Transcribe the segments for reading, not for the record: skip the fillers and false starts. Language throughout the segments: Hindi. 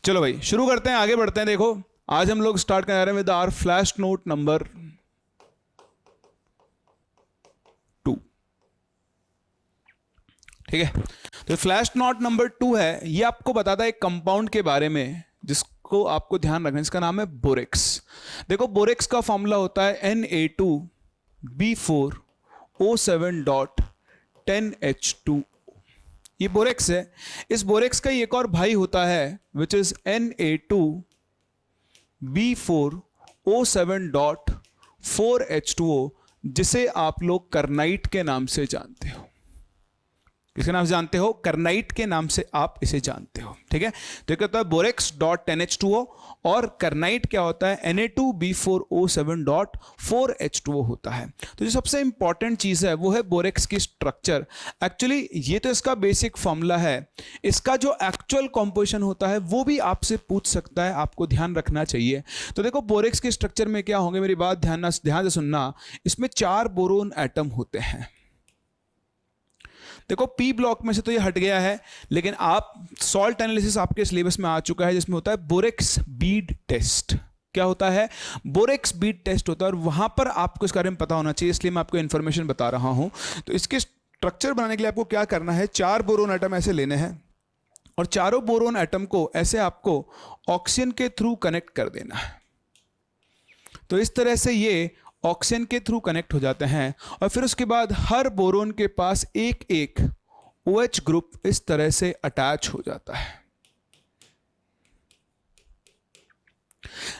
चलो भाई शुरू करते हैं, आगे बढ़ते हैं। देखो आज हम लोग स्टार्ट कर रहे हैं with our flash note number 2। ठीक है, तो फ्लैश नोट नंबर 2 है, ये आपको बताता है एक कंपाउंड के बारे में जिसको आपको ध्यान रखना है। इसका नाम है बोरेक्स। देखो बोरेक्स का फॉर्मूला होता है Na2B4O7.10H2। ये बोरेक्स है। इस बोरेक्स का एक और भाई होता है विच इज Na2B4O7.4H2O, जिसे आप लोग कर्नाइट के नाम से जानते हो। किसके नाम से जानते हो? कर्नाइट के नाम से आप इसे जानते हो। ठीक है, तो क्या होता है बोरेक्स डॉट 10H2O और कर्नाइट क्या होता है Na2B4O7.4H2O होता है। तो जो सबसे इंपॉर्टेंट चीज है वो है बोरेक्स की स्ट्रक्चर। एक्चुअली ये तो इसका बेसिक फॉर्मूला है, इसका जो एक्चुअल कॉम्पोजिशन होता है वो भी आपसे पूछ सकता है, आपको ध्यान रखना चाहिए। तो देखो बोरेक्स के स्ट्रक्चर में क्या होंगे, मेरी बात ध्यान से सुनना। इसमें 4 बोरोन एटम होते हैं। देखो पी ब्लॉक में से तो ये हट गया है, लेकिन आप सॉल्ट एनालिसिस आपके सिलेबस में आ चुका है जिसमें होता है बोरेक्स बीड टेस्ट। क्या होता है? बोरेक्स बीड टेस्ट होता है, और वहां पर आपको इस बारे में पता होना चाहिए, इसलिए मैं आपको इन्फॉर्मेशन बता रहा हूं। तो इसके स्ट्रक्चर बनाने के लिए आपको क्या करना है, 4 बोरोन एटम ऐसे लेने हैं और चारों बोरोन एटम को ऐसे आपको ऑक्सीजन के थ्रू कनेक्ट कर देना है। तो इस तरह से ये ऑक्सीजन के थ्रू कनेक्ट हो जाते हैं, और फिर उसके बाद हर बोरोन के पास एक एक OH ग्रुप इस तरह से अटैच हो जाता है।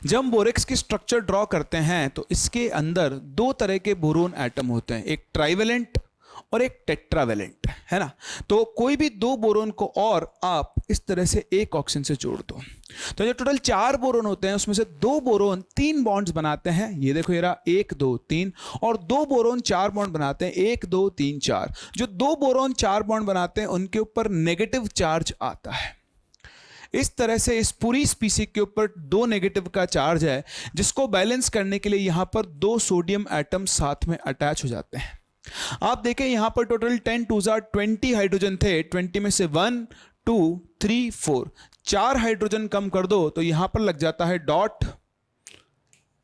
जब हम बोरेक्स की स्ट्रक्चर ड्रॉ करते हैं तो इसके अंदर 2 तरह के बोरोन एटम होते हैं, एक ट्राइवेलेंट और एक टेट्रावेलेंट, है ना। तो कोई भी 2 बोरोन को और आप इस तरह से एक ऑक्सीजन से जोड़ दो, तो जो टोटल 4 बोरोन होते हैं उसमें से 2 बोरोन 3 बॉन्ड्स बनाते हैं। ये देखो ये रहा 1 2 3, और 2 बोरोन 4 बॉन्ड बनाते हैं, 1 2 3 4। जो 2 बोरोन 4 बॉन्ड बनाते हैं उनके ऊपर नेगेटिव चार्ज आता है। इस तरह से इस पूरी स्पीसीज के ऊपर 2 नेगेटिव का चार्ज है, जिसको बैलेंस करने के लिए यहां पर 2 सोडियम एटम साथ में अटैच हो जाते हैं। आप देखें यहां पर टोटल 10 2 20 हाइड्रोजन थे, 20 में से 1 2 3 4, 4 हाइड्रोजन कम कर दो तो यहां पर लग जाता है डॉट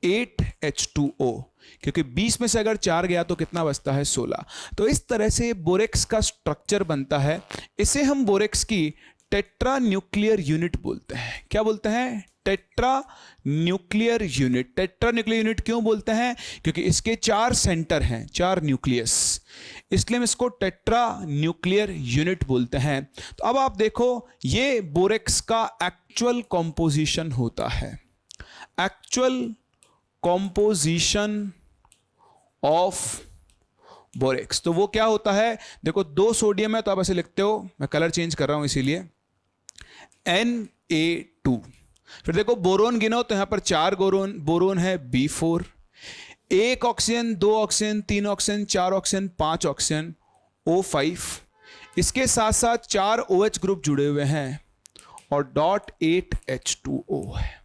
8H2O, क्योंकि 20 में से अगर 4 गया तो कितना बचता है 16। तो इस तरह से बोरेक्स का स्ट्रक्चर बनता है। इसे हम बोरेक्स की टेट्रा न्यूक्लियर यूनिट बोलते हैं। क्या बोलते हैं? Tetra nuclear unit. Tetra nuclear unit क्यों बोलते हैं? क्योंकि इसके 4 सेंटर हैं, 4 न्यूक्लियस, इसलिए हम इसको टेट्रा न्यूक्लियर यूनिट बोलते हैं। तो अब आप देखो ये बोरेक्स का एक्चुअल कॉम्पोजिशन होता है, एक्चुअल कॉम्पोजिशन ऑफ बोरेक्स। तो वो क्या होता है, देखो 2 सोडियम है तो आप ऐसे लिखते हो, मैं कलर चेंज कर रहा हूं इसीलिए, Na2। फिर देखो बोरोन गिनो तो यहां पर 4 बोरोन है B4, 1 oxygen 2 oxygen 3 oxygen 4 oxygen 5 oxygen O5। इसके साथ साथ 4 OH ग्रुप जुड़े हुए हैं और डॉट 8H2O है।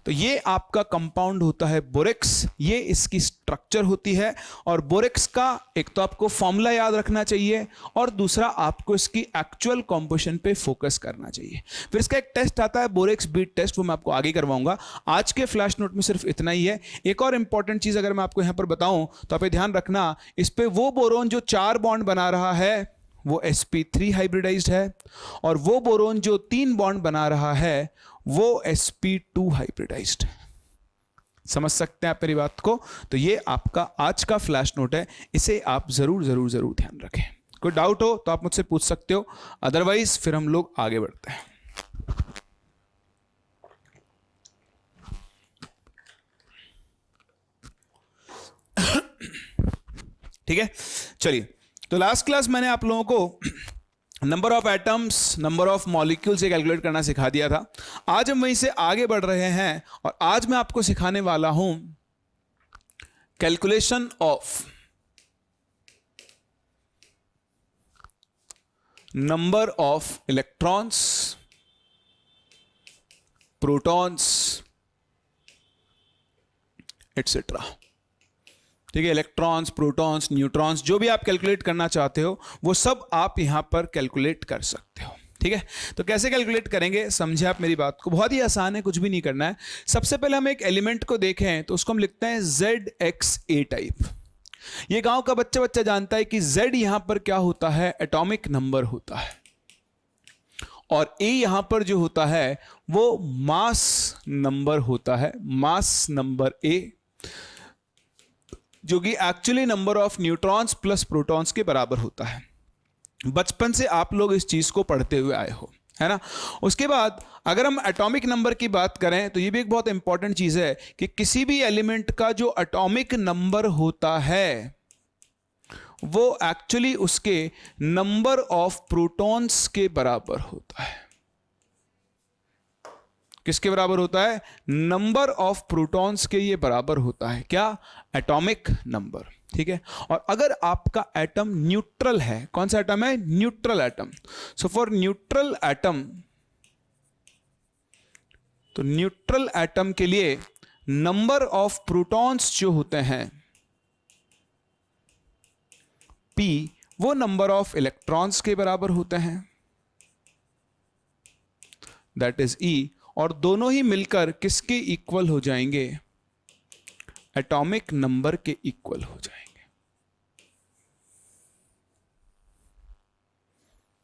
तो ये आपका कंपाउंड होता है बोरेक्स, ये इसकी स्ट्रक्चर होती है। और बोरेक्स का एक तो आपको फॉर्मूला याद रखना चाहिए, और दूसरा आपको इसकी एक्चुअल कॉम्पोजिशन पे फोकस करना चाहिए। फिर इसका एक टेस्ट आता है बोरेक्स बीट टेस्ट, वो मैं आपको आगे करवाऊंगा। आज के फ्लैश नोट में सिर्फ इतना ही है। एक और इंपॉर्टेंट चीज अगर मैं आपको यहां पर बताऊं तो आप ध्यान रखना, इस पे वो बोरोन जो 4 बॉन्ड बना रहा है वो sp3 हाइब्रिडाइज्ड है, और वो बोरोन जो 3 बॉन्ड बना रहा है वो sp2 हाइब्रिडाइज्ड। समझ सकते हैं आप मेरी बात को? तो ये आपका आज का फ्लैश नोट है, इसे आप जरूर जरूर जरूर ध्यान रखें। कोई डाउट हो तो आप मुझसे पूछ सकते हो, अदरवाइज फिर हम लोग आगे बढ़ते हैं। ठीक है, चलिए। तो लास्ट क्लास मैंने आप लोगों को number of atoms, number of molecule से कैलकुलेट करना सिखा दिया था। आज हम वहीं से आगे बढ़ रहे हैं, और आज मैं आपको सिखाने वाला हूं calculation of number of electrons, protons etcetera. ठीक है, इलेक्ट्रॉन्स, प्रोटॉन्स, न्यूट्रॉन्स, जो भी आप कैलकुलेट करना चाहते हो वो सब आप यहां पर कैलकुलेट कर सकते हो। ठीक है, तो कैसे कैलकुलेट करेंगे समझे आप मेरी बात को, बहुत ही आसान है, कुछ भी नहीं करना है। सबसे पहले हम एक एलिमेंट को देखें तो उसको हम लिखते हैं ZXA टाइप। ये गांव का बच्चा जानता है कि Z यहां पर क्या होता है, एटॉमिक नंबर होता है, और A यहां पर जो होता है वो मास नंबर होता है, मास नंबर A, जो कि actually number of neutrons plus protons के बराबर होता है। बचपन से आप लोग इस चीज को पढ़ते हुए आए हो, है ना। उसके बाद अगर हम एटॉमिक नंबर की बात करें तो ये भी एक बहुत इंपॉर्टेंट चीज है कि किसी भी एलिमेंट का जो एटॉमिक नंबर होता है वो एक्चुअली उसके नंबर ऑफ प्रोटॉन्स के बराबर होता है। किसके बराबर होता है, नंबर ऑफ प्रोटॉन्स के ये बराबर होता है, क्या, एटॉमिक नंबर। ठीक है, और अगर आपका एटम न्यूट्रल है, कौन सा एटम है, neutral atom, so for neutral atom, तो न्यूट्रल एटम के लिए नंबर ऑफ प्रोटॉन्स जो होते हैं P, वो नंबर ऑफ इलेक्ट्रॉन्स के बराबर होते हैं, दैट इज E, और दोनों ही मिलकर किसके इक्वल हो जाएंगे, एटॉमिक नंबर के इक्वल हो जाएंगे।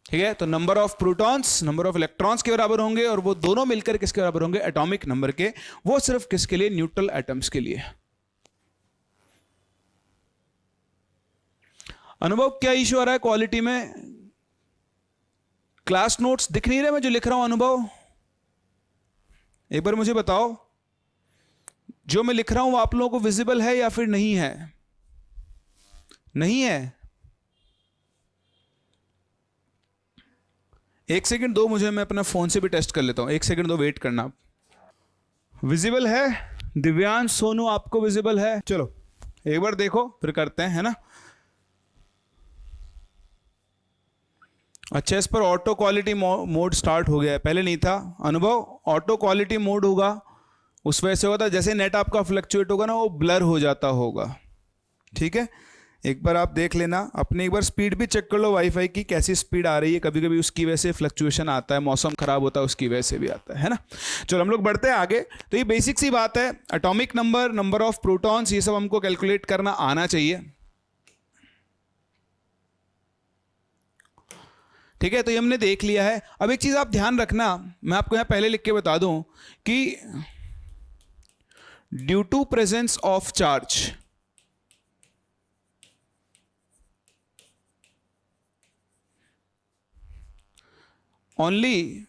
ठीक है, तो number of protons number of electrons के बराबर होंगे, और वो दोनों मिलकर किसके बराबर होंगे, एटॉमिक नंबर के। वो सिर्फ किसके लिए, न्यूट्रल एटम्स के लिए। अनुभव क्या इश्यू आ रहा है क्वालिटी में, क्लास नोट्स दिख नहीं रहे मैं जो लिख रहा हूं, अनुभव एक बार मुझे बताओ, जो मैं लिख रहा हूं वो आप लोगों को विजिबल है या फिर नहीं है, नहीं है, एक सेकंड दो मुझे, मैं अपना फोन से भी टेस्ट कर लेता हूं, एक सेकंड दो, वेट करना। विजिबल है, दिव्यांश, सोनू आपको विजिबल है, चलो एक बार देखो फिर करते हैं, है ना। अच्छा, इस पर ऑटो क्वालिटी मोड स्टार्ट हो गया है, पहले नहीं था। अनुभव, ऑटो क्वालिटी मोड होगा, उस वजह से होता, जैसे नेट आपका फ्लक्चुएट होगा ना वो ब्लर हो जाता होगा। ठीक है, एक बार आप देख लेना, अपनी एक बार स्पीड भी चेक कर लो वाईफाई की कैसी स्पीड आ रही है, कभी कभी उसकी वजह से फ्लक्चुएशन आता है, मौसम खराब होता है उसकी वजह से भी आता है ना। चलो हम लोग बढ़ते हैं आगे। तो ये बेसिक सी बात है, atomic number, number of protons, ये सब हमको कैलकुलेट करना आना चाहिए। ठीक है, तो ये हमने देख लिया है। अब एक चीज आप ध्यान रखना, मैं आपको यहां पहले लिख के बता दूं कि due to presence of charge, only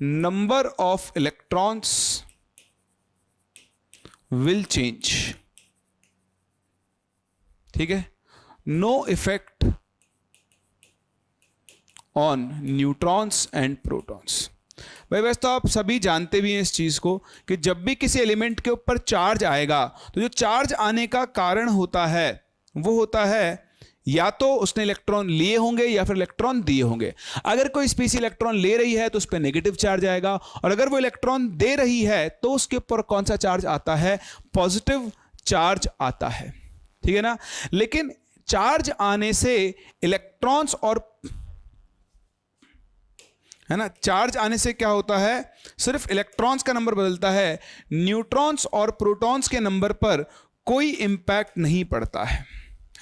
number of electrons will change. ठीक है, no effect on neutrons and protons. भाई वैसे तो आप सभी जानते भी हैं इस चीज को कि जब भी किसी एलिमेंट के ऊपर चार्ज आएगा तो जो चार्ज आने का कारण होता है वो होता है या तो उसने इलेक्ट्रॉन लिए होंगे या फिर इलेक्ट्रॉन दिए होंगे। अगर कोई स्पीसी इलेक्ट्रॉन ले रही है तो उस पर नेगेटिव चार्ज आएगा, और अगर वो इलेक्ट्रॉन दे रही है तो उसके ऊपर कौन सा चार्ज आता है, पॉजिटिव चार्ज आता है। ठीक है ना, लेकिन चार्ज आने से इलेक्ट्रॉन्स और, है ना, चार्ज आने से क्या होता है, सिर्फ इलेक्ट्रॉन्स का नंबर बदलता है, न्यूट्रॉन्स और प्रोटॉन्स के नंबर पर कोई इंपैक्ट नहीं पड़ता है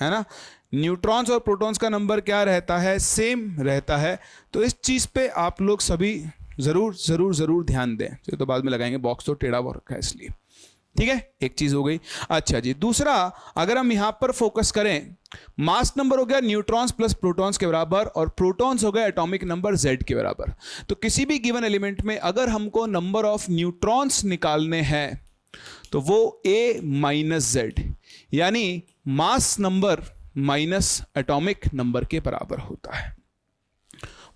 ना। न्यूट्रॉन्स और प्रोटॉन्स का नंबर क्या रहता है, सेम रहता है। तो इस चीज पे आप लोग सभी जरूर जरूर जरूर ध्यान दें, तो बाद में लगाएंगे, बॉक्स तो टेढ़ा हो रखा है इसलिए। ठीक है, एक चीज हो गई। अच्छा जी, दूसरा अगर हम यहां पर फोकस करें, मास नंबर हो गया न्यूट्रॉन्स प्लस प्रोटॉन्स के बराबर, और प्रोटॉन्स हो गया एटॉमिक नंबर Z के बराबर। तो किसी भी गिवन एलिमेंट में अगर हमको नंबर ऑफ न्यूट्रॉन्स निकालने हैं तो वो A माइनस Z, यानी mass number minus atomic number के बराबर होता है।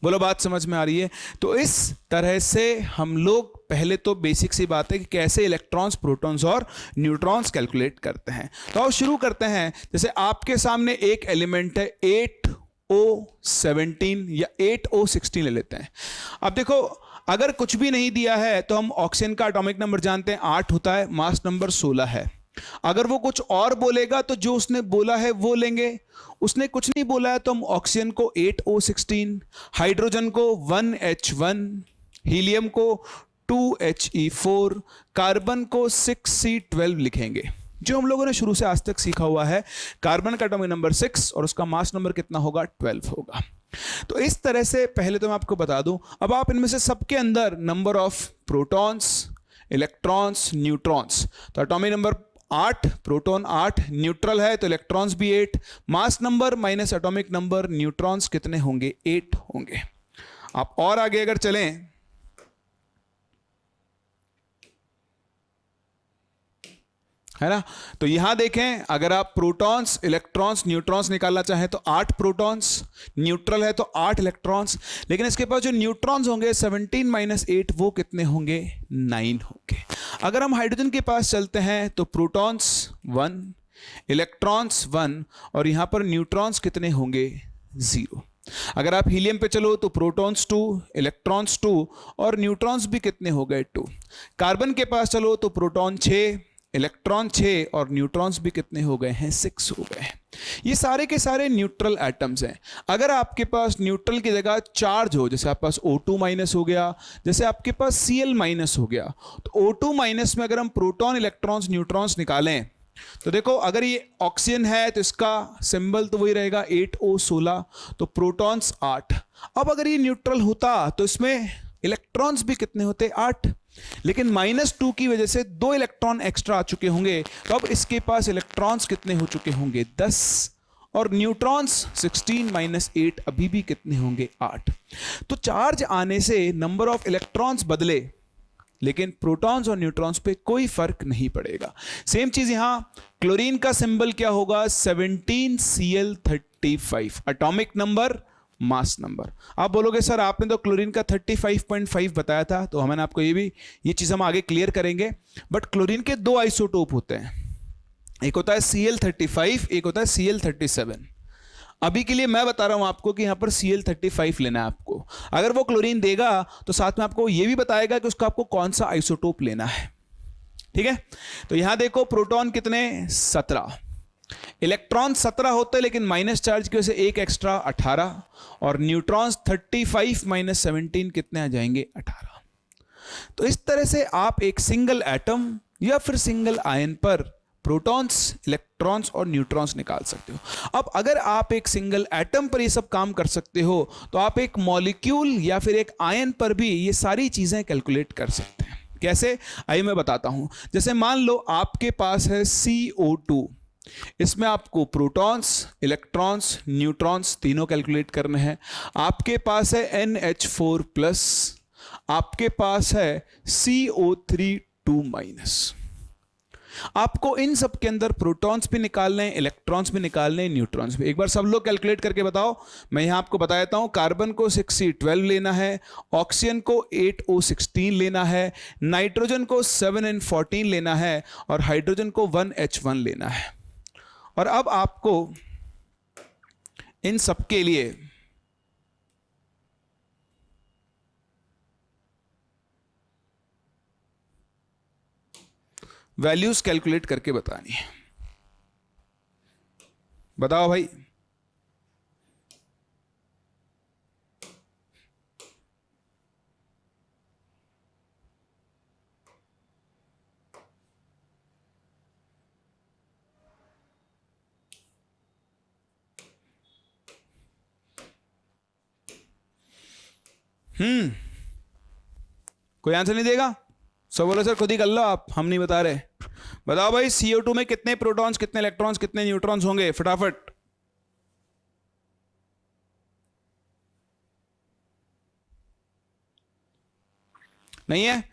बोलो बात समझ में आ रही है। तो इस तरह से हम लोग पहले तो बेसिक सी बात है कि कैसे इलेक्ट्रॉन्स, प्रोटॉन्स और न्यूट्रॉन्स कैलकुलेट करते हैं। तो आओ शुरू करते हैं। जैसे आपके सामने एक एलिमेंट है 8O17 या 8O16 ले लेते हैं। अब देखो, अगर कुछ भी नहीं दिया है तो हम ऑक्सीजन का एटॉमिक नंबर जानते हैं 8 होता है, मास नंबर 16 है। अगर वो कुछ और बोलेगा तो जो उसने बोला है वो लेंगे। उसने कुछ नहीं बोला है तो हम ऑक्सीजन को 8O16, हाइड्रोजन को 1H1, हीलियम को 2He4, कार्बन को 6C12 लिखेंगे, जो हम लोगों ने शुरू से आज तक सीखा हुआ है। कार्बन का एटॉमिक नंबर 6 और उसका मास नंबर कितना होगा? 12 होगा। तो इस तरह से पहले तो मैं आपको बता दूं, अब आप इनमें से सबके अंदर number of protons, electrons, neutrons, तो एटॉमिक नंबर 8, प्रोटॉन 8, न्यूट्रल है तो इलेक्ट्रॉन्स भी 8, mass number minus atomic number, neutrons कितने होंगे? 8 होंगे। आप और आगे अगर चलें, है ना, तो यहां देखें, अगर आप प्रोटॉन्स, इलेक्ट्रॉन्स, न्यूट्रॉन्स निकालना चाहें तो 8 प्रोटॉन्स, न्यूट्रल है तो 8 इलेक्ट्रॉन्स, लेकिन इसके पास जो न्यूट्रॉन्स होंगे 17 माइनस 8, वो कितने होंगे? 9 होंगे। अगर हम हाइड्रोजन के पास चलते हैं तो प्रोटॉन्स 1, इलेक्ट्रॉन्स 1 और यहां पर न्यूट्रॉन्स कितने होंगे? 0। अगर आप हीलियम पे चलो तो प्रोटॉन्स 2, इलेक्ट्रॉन्स 2 और न्यूट्रॉन्स भी कितने हो गए? 2। कार्बन के पास चलो तो प्रोटॉन 6, इलेक्ट्रॉन 6 और न्यूट्रॉन्स भी कितने हो गए हैं? 6 हो गए हैं। ये सारे के सारे न्यूट्रल एटम्स हैं। अगर आपके पास न्यूट्रल की जगह चार्ज हो, जैसे आपके पास O2 माइनस हो गया, जैसे आपके पास Cl माइनस हो गया, तो O2 माइनस में अगर हम प्रोटॉन, इलेक्ट्रॉन्स, न्यूट्रॉन्स निकालें तो देखो, अगर ये ऑक्सीजन है तो इसका सिंबल तो वही रहेगा 8O16, तो प्रोटॉन्स 8। अब अगर ये न्यूट्रल होता तो इसमें इलेक्ट्रॉन्स भी कितने होते? 8। लेकिन -2 की वजह से 2 इलेक्ट्रॉन एक्स्ट्रा आ चुके होंगे, तो अब इसके पास इलेक्ट्रॉन्स कितने हो चुके होंगे? 10। और न्यूट्रॉन्स 16 माइनस 8 अभी भी कितने होंगे? 8। तो चार्ज आने से नंबर ऑफ इलेक्ट्रॉन्स बदले, लेकिन प्रोटॉन्स और न्यूट्रॉन्स पे कोई फर्क नहीं पड़ेगा। सेम चीज यहां, क्लोरीन का सिंबल क्या होगा? 17Cl35, atomic number, mass number. आप बोलोगे सर आपने तो क्लोरीन का 35.5 बताया था, तो मैंने आपको ये चीज हम आगे क्लियर करेंगे। बट क्लोरीन के 2 आइसोटोप होते हैं, एक होता है Cl35, एक होता है Cl37। अभी के लिए मैं बता रहा हूं आपको कि यहां पर Cl35 लेना है आपको। अगर वो क्लोरीन देगा तो साथ में आपको ये भी बताएगा कि उसका आपको कौन सा आइसोटोप लेना है। ठीक है, तो यहां देखो, प्रोटॉन कितने? 17, इलेक्ट्रॉन 17 होते हैं, लेकिन माइनस चार्ज की वजह से एक एक्स्ट्रा 18, और न्यूट्रॉन्स 35 माइनस 17 कितने आ जाएंगे? 18। तो इस तरह से आप एक सिंगल एटम या फिर सिंगल आयन पर प्रोटॉन्स, इलेक्ट्रॉन्स और न्यूट्रॉन्स निकाल सकते हो। अब अगर आप एक सिंगल एटम पर ये सब काम कर सकते हो, तो आप एक मॉलिक्यूल या फिर एक आयन पर भी ये सारी चीजें कैलकुलेट कर सकते हैं। कैसे? आइए मैं बताता हूं। जैसे मान लो आपके पास है CO2, इसमें आपको प्रोटॉन्स, इलेक्ट्रॉन्स, न्यूट्रॉन्स तीनों कैलकुलेट करने हैं। आपके पास है NH4+, आपके पास है CO3 2-। आपको इन सब के अंदर प्रोटॉन्स भी निकालने हैं, इलेक्ट्रॉन्स भी निकालने हैं, न्यूट्रॉन्स भी। एक बार सब लोग कैलकुलेट करके बताओ। मैं यहां आपको बता देता हूं, कार्बन को 6C12 लेना है, ऑक्सीजन को 8O16 लेना है, नाइट्रोजन को 7N14 लेना है और हाइड्रोजन को 1H1 लेना है। और अब आपको इन सब के लिए वैल्यूज कैलकुलेट करके बतानी है। बताओ भाई। कोई आंसर नहीं देगा? सब बोलो सर खुद ही कर लो आप, हम नहीं बता रहे। बताओ भाई, CO2 में कितने प्रोटॉन्स, कितने इलेक्ट्रॉन्स, कितने न्यूट्रॉन्स होंगे? फटाफट। नहीं है?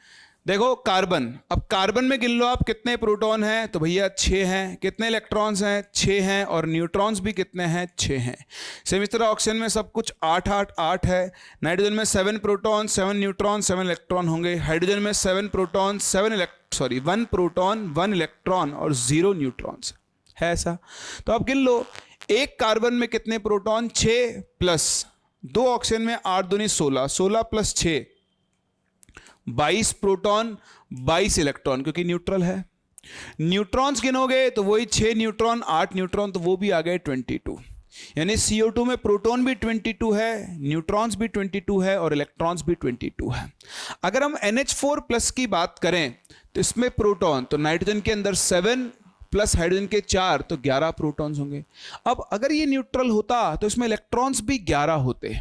देखो कार्बन, अब कार्बन में गिन लो आप कितने प्रोटॉन हैं, तो भैया 6 हैं। कितने इलेक्ट्रॉन्स हैं? 6 हैं। और न्यूट्रॉन्स भी कितने हैं? 6 हैं। सेम इस तरह ऑक्सीजन में सब कुछ 8 8 8 है। नाइट्रोजन में 7 प्रोटॉन, 7 न्यूट्रॉन, 7 इलेक्ट्रॉन होंगे। हाइड्रोजन में 7 प्रोटॉन, 1 प्रोटॉन, 1 इलेक्ट्रॉन और 0 न्यूट्रॉन्स है। ऐसा तो आप गिन लो, एक कार्बन में कितने प्रोटॉन? 6 प्लस 2 ऑक्सीजन में 8 दूनी 16, 16 प्लस 6 22 प्रोटॉन, 22 इलेक्ट्रॉन, क्योंकि न्यूट्रल है। न्यूट्रॉन्स गिनोगे तो वही 6 न्यूट्रॉन 8 न्यूट्रॉन, तो वो भी आ गए 22। यानी CO2 में प्रोटॉन भी 22 है, न्यूट्रॉन्स भी 22 है और इलेक्ट्रॉन्स भी 22 है। अगर हम NH4 प्लस की बात करें तो इसमें प्रोटॉन, तो नाइट्रोजन के अंदर 7 प्लस हाइड्रोजन के 4, तो 11 प्रोटॉन्स होंगे। अब अगर ये न्यूट्रल होता तो इसमें इलेक्ट्रॉन्स भी 11 होते,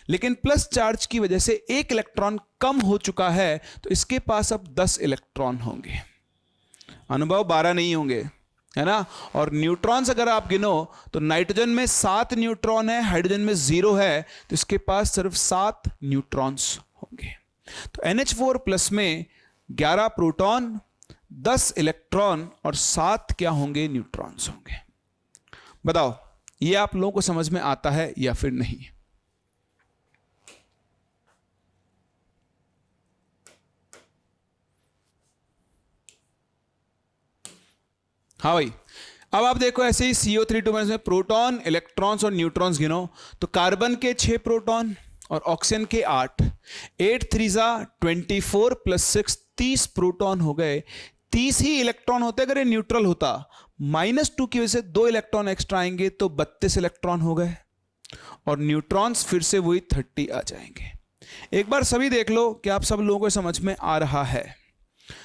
लेकिन प्लस चार्ज की वजह से एक इलेक्ट्रॉन कम हो चुका है, तो इसके पास अब 10 इलेक्ट्रॉन होंगे, अनुभव 12 नहीं होंगे, है ना। और न्यूट्रॉन्स अगर आप गिनो तो नाइट्रोजन में 7 न्यूट्रॉन है, हाइड्रोजन में 0 है, तो इसके पास सिर्फ 7 न्यूट्रॉन्स होंगे। तो NH4 प्लस में 11 प्रोटॉन, 10 इलेक्ट्रॉन और 7 क्या होंगे, न्यूट्रॉन्स होंगे। बताओ ये आप लोगों को समझ में आता है या फिर नहीं? हाँ भाई, अब आप देखो ऐसे ही CO3 में प्रोटॉन, इलेक्ट्रॉन्स और न्यूट्रॉन्स गिनो तो कार्बन के 6 प्रोटॉन और ऑक्सीजन के 8, 8 3 24 प्लस 6 30 प्रोटॉन हो गए। 30 ही इलेक्ट्रॉन होते अगर ये न्यूट्रल होता, -2 की वजह से 2 इलेक्ट्रॉन एक्स्ट्रा आएंगे तो 32 इलेक्ट्रॉन हो गए, और न्यूट्रॉन्स फिर से वही 30 आ जाएंगे। एक बार सभी देख लो कि आप सब लोगों को समझ में आ रहा है।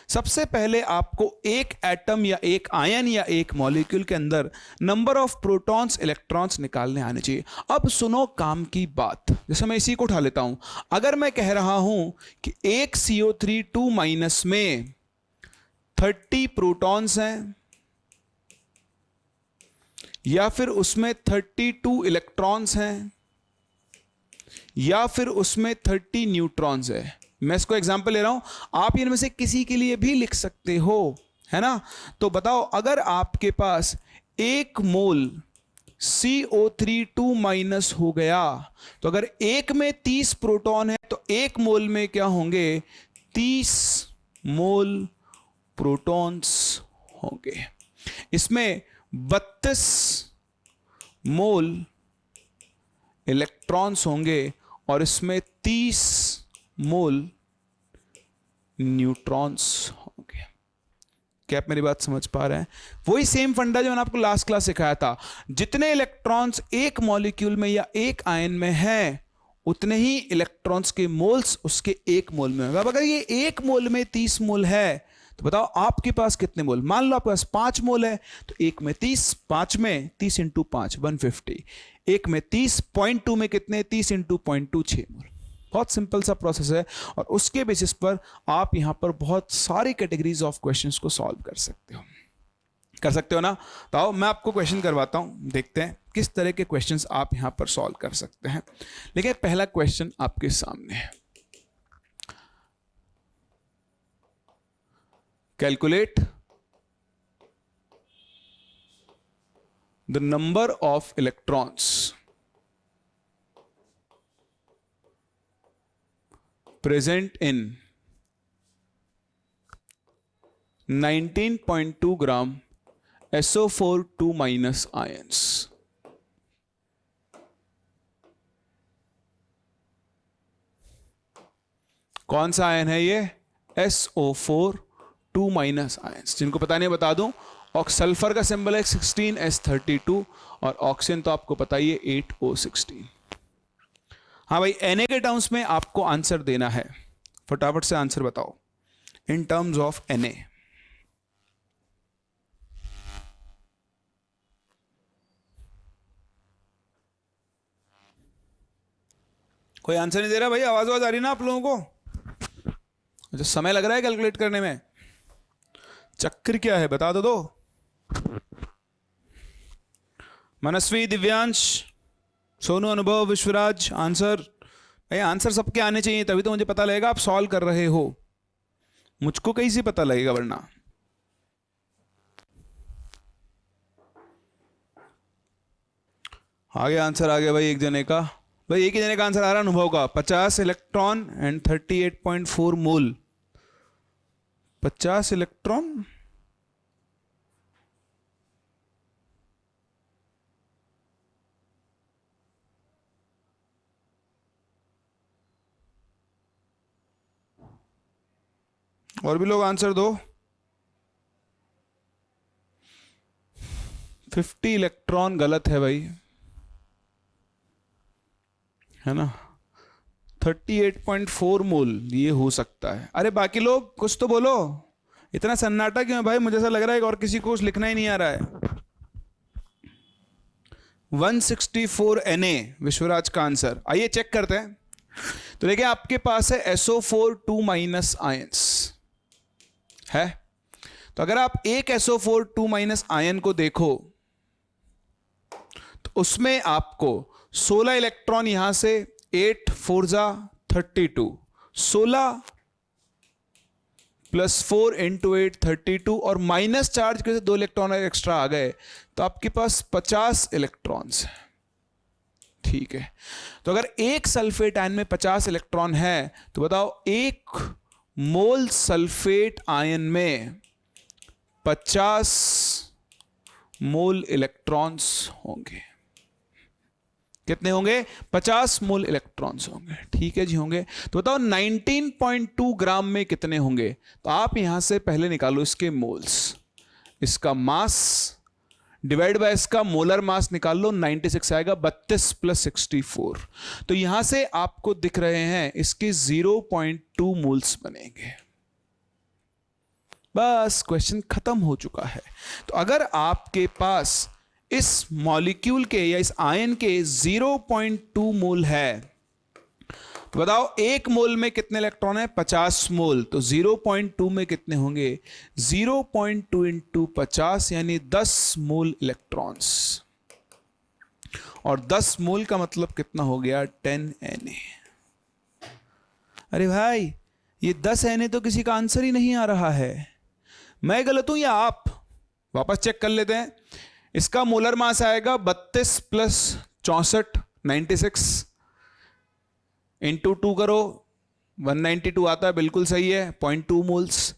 सबसे पहले आपको एक एटम या एक आयन या एक मॉलिक्यूल के अंदर नंबर ऑफ प्रोटॉन्स इलेक्ट्रॉन्स निकालने आने चाहिए। अब सुनो काम की बात, जैसे मैं इसी को उठा लेता हूं। अगर मैं कह रहा हूं कि एक CO3 2 माइनस में 30 प्रोटॉन्स हैं, या फिर उसमें 32 इलेक्ट्रॉन्स हैं, या फिर उसमें 30 न्यूट्रॉन्स है, मैं इसको एग्जांपल ले रहा हूं, आप इनमें से किसी के लिए भी लिख सकते हो, है ना। तो बताओ अगर आपके पास 1 मोल CO3 2 माइनस हो गया, तो अगर एक में 30 प्रोटॉन है तो 1 मोल में क्या होंगे, 30 मोल प्रोटॉन्स होंगे। इसमें 32 मोल इलेक्ट्रॉन्स होंगे और इसमें 30 मोल न्यूट्रॉन्स होंगे। क्या आप मेरी बात समझ पा रहे हैं? वही सेम फंडा जो मैंने आपको लास्ट क्लास सिखाया था, जितने इलेक्ट्रॉन्स एक मॉलिक्यूल में या एक आयन में हैं, उतने ही इलेक्ट्रॉन्स के मोल्स उसके एक मोल में होगा। अब अगर ये एक मोल में 30 मोल है, तो बताओ आपके पास कितने मोल? मान लो आपके पास 5 मोल है, तो एक में 30, 5 में 30 इंटू 5 150, एक में 30, 0.2 में कितने, 30 इंटू 0.2 6 मोल। बहुत सिंपल सा प्रोसेस है, और उसके बेसिस पर आप यहां पर बहुत सारी कैटेगरीज ऑफ क्वेश्चंस को सॉल्व कर सकते हो ना। तो आओ मैं आपको क्वेश्चन करवाता हूं, देखते हैं किस तरह के क्वेश्चंस आप यहां पर सॉल्व कर सकते हैं। लेकिन पहला क्वेश्चन आपके सामने है, calculate the number of electrons present in 19.2 gram SO4 2 minus ions। कौन सा आयन है ये? SO4 2 minus ions. जिनको पता नहीं बता दूं, सल्फर का सिंबल है 16S32 और ऑक्सीजन तो आपको पता ही है 8O16। हाँ भाई, Na के टर्म्स में आपको आंसर देना है, फटाफट से आंसर बताओ इन टर्म्स ऑफ Na। कोई आंसर नहीं दे रहा भाई, आवाज आ रही ना आप लोगों को? अच्छा, समय लग रहा है कैलकुलेट करने में, चक्कर क्या है बता दो। मनस्वी, दिव्यांश, सोनू, अनुभव, विश्वराज, आंसर भाई, आंसर सबके आने चाहिए, तभी तो मुझे पता लगेगा आप सॉल्व कर रहे हो। मुझको कैसे पता लगेगा वरना? आ गया आंसर, आ गया भाई एक जने का। भाई एक ही जने का आंसर आ रहा, अनुभव का 50 इलेक्ट्रॉन एंड 38.4 मोल। 50 इलेक्ट्रॉन और भी लोग आंसर दो। 50 इलेक्ट्रॉन गलत है भाई, है ना। 38.4 मोल ये हो सकता है। अरे बाकी लोग कुछ तो बोलो, इतना सन्नाटा क्यों है भाई? मुझे ऐसा लग रहा है कि और किसी को कुछ लिखना ही नहीं आ रहा है। 164 Na विश्वराज का आंसर। आइए चेक करते हैं। तो देखिए आपके पास है SO4 2 माइनस आयंस है। तो अगर आप एक SO4 2 माइनस आयन को देखो तो उसमें आपको 16 इलेक्ट्रॉन यहां से 8 4 जा 32, 16 प्लस 4 इंटू 8 32, और माइनस चार्ज के 2 इलेक्ट्रॉन एक्स्ट्रा आ गए, तो आपके पास 50 इलेक्ट्रॉन्स हैं। ठीक है, तो अगर एक सल्फेट आयन में 50 इलेक्ट्रॉन है तो बताओ एक मोल सल्फेट आयन में 50 मोल इलेक्ट्रॉन्स होंगे। कितने होंगे? 50 मोल इलेक्ट्रॉन्स होंगे। ठीक है जी, होंगे। तो बताओ 19.2 ग्राम में कितने होंगे? तो आप यहां से पहले निकालो इसके मोल्स, इसका मास डिवाइड बाय इसका मोलर मास निकाल लो, 96 आएगा। 32 प्लस 64, तो यहां से आपको दिख रहे हैं इसके 0.2 मोल्स बनेंगे। बस क्वेश्चन खत्म हो चुका है। तो अगर आपके पास इस मॉलिक्यूल के या इस आयन के 0.2 मोल है तो बताओ एक मोल में कितने इलेक्ट्रॉन है? 50 मोल। तो 0.2 में कितने होंगे? 0.2 इंटू 50 यानी 10 मोल इलेक्ट्रॉन्स, और 10 मोल का मतलब कितना हो गया? 10 Na। अरे भाई ये 10 Na तो किसी का आंसर ही नहीं आ रहा है। मैं गलत हूं या आप? वापस चेक कर लेते हैं। इसका मोलर मास आएगा 32 प्लस 64 96 इंटू 2 करो 192 आता है, बिल्कुल सही है, 0.2 मोल्स।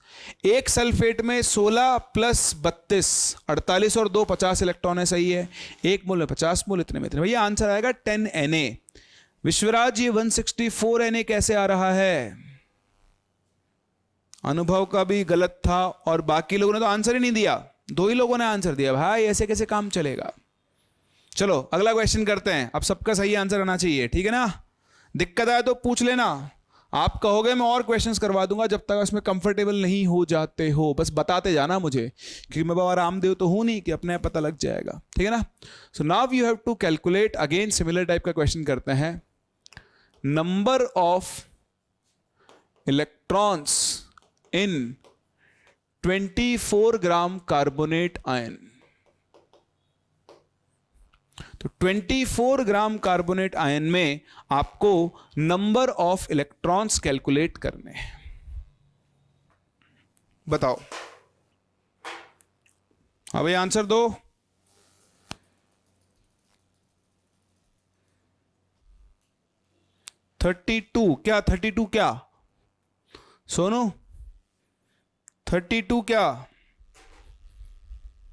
एक सल्फेट में 16 प्लस 32 48 और 2 50 इलेक्ट्रॉन है, सही है। एक मोल में 50 मोल, इतने में इतने, भैया आंसर आएगा 10 Na। विश्वराज ये 164 Na कैसे आ रहा है? अनुभव का भी गलत था और बाकी लोगों ने तो आंसर ही नहीं दिया, 2 ही लोगों ने आंसर दिया। भाई ऐसे कैसे काम चलेगा? चलो अगला क्वेश्चन करते हैं। अब सबका सही आंसर आना चाहिए, ठीक है ना। दिक्कत आए तो पूछ लेना, आप कहोगे मैं और क्वेश्चंस करवा दूंगा जब तक उसमें कंफर्टेबल नहीं हो जाते हो। बस बताते जाना मुझे, क्योंकि मैं बाबा रामदेव तो हूं नहीं कि अपने आप पता लग जाएगा, ठीक है ना। So now you have to calculate, again similar type का क्वेश्चन करते हैं। Number of electrons in 24 gram carbonate ion. तो 24 ग्राम कार्बोनेट आयन में आपको नंबर ऑफ इलेक्ट्रॉन्स कैलकुलेट करने हैं। बताओ, अब ये आंसर दो। क्या 32 क्या सोनू? 32 क्या?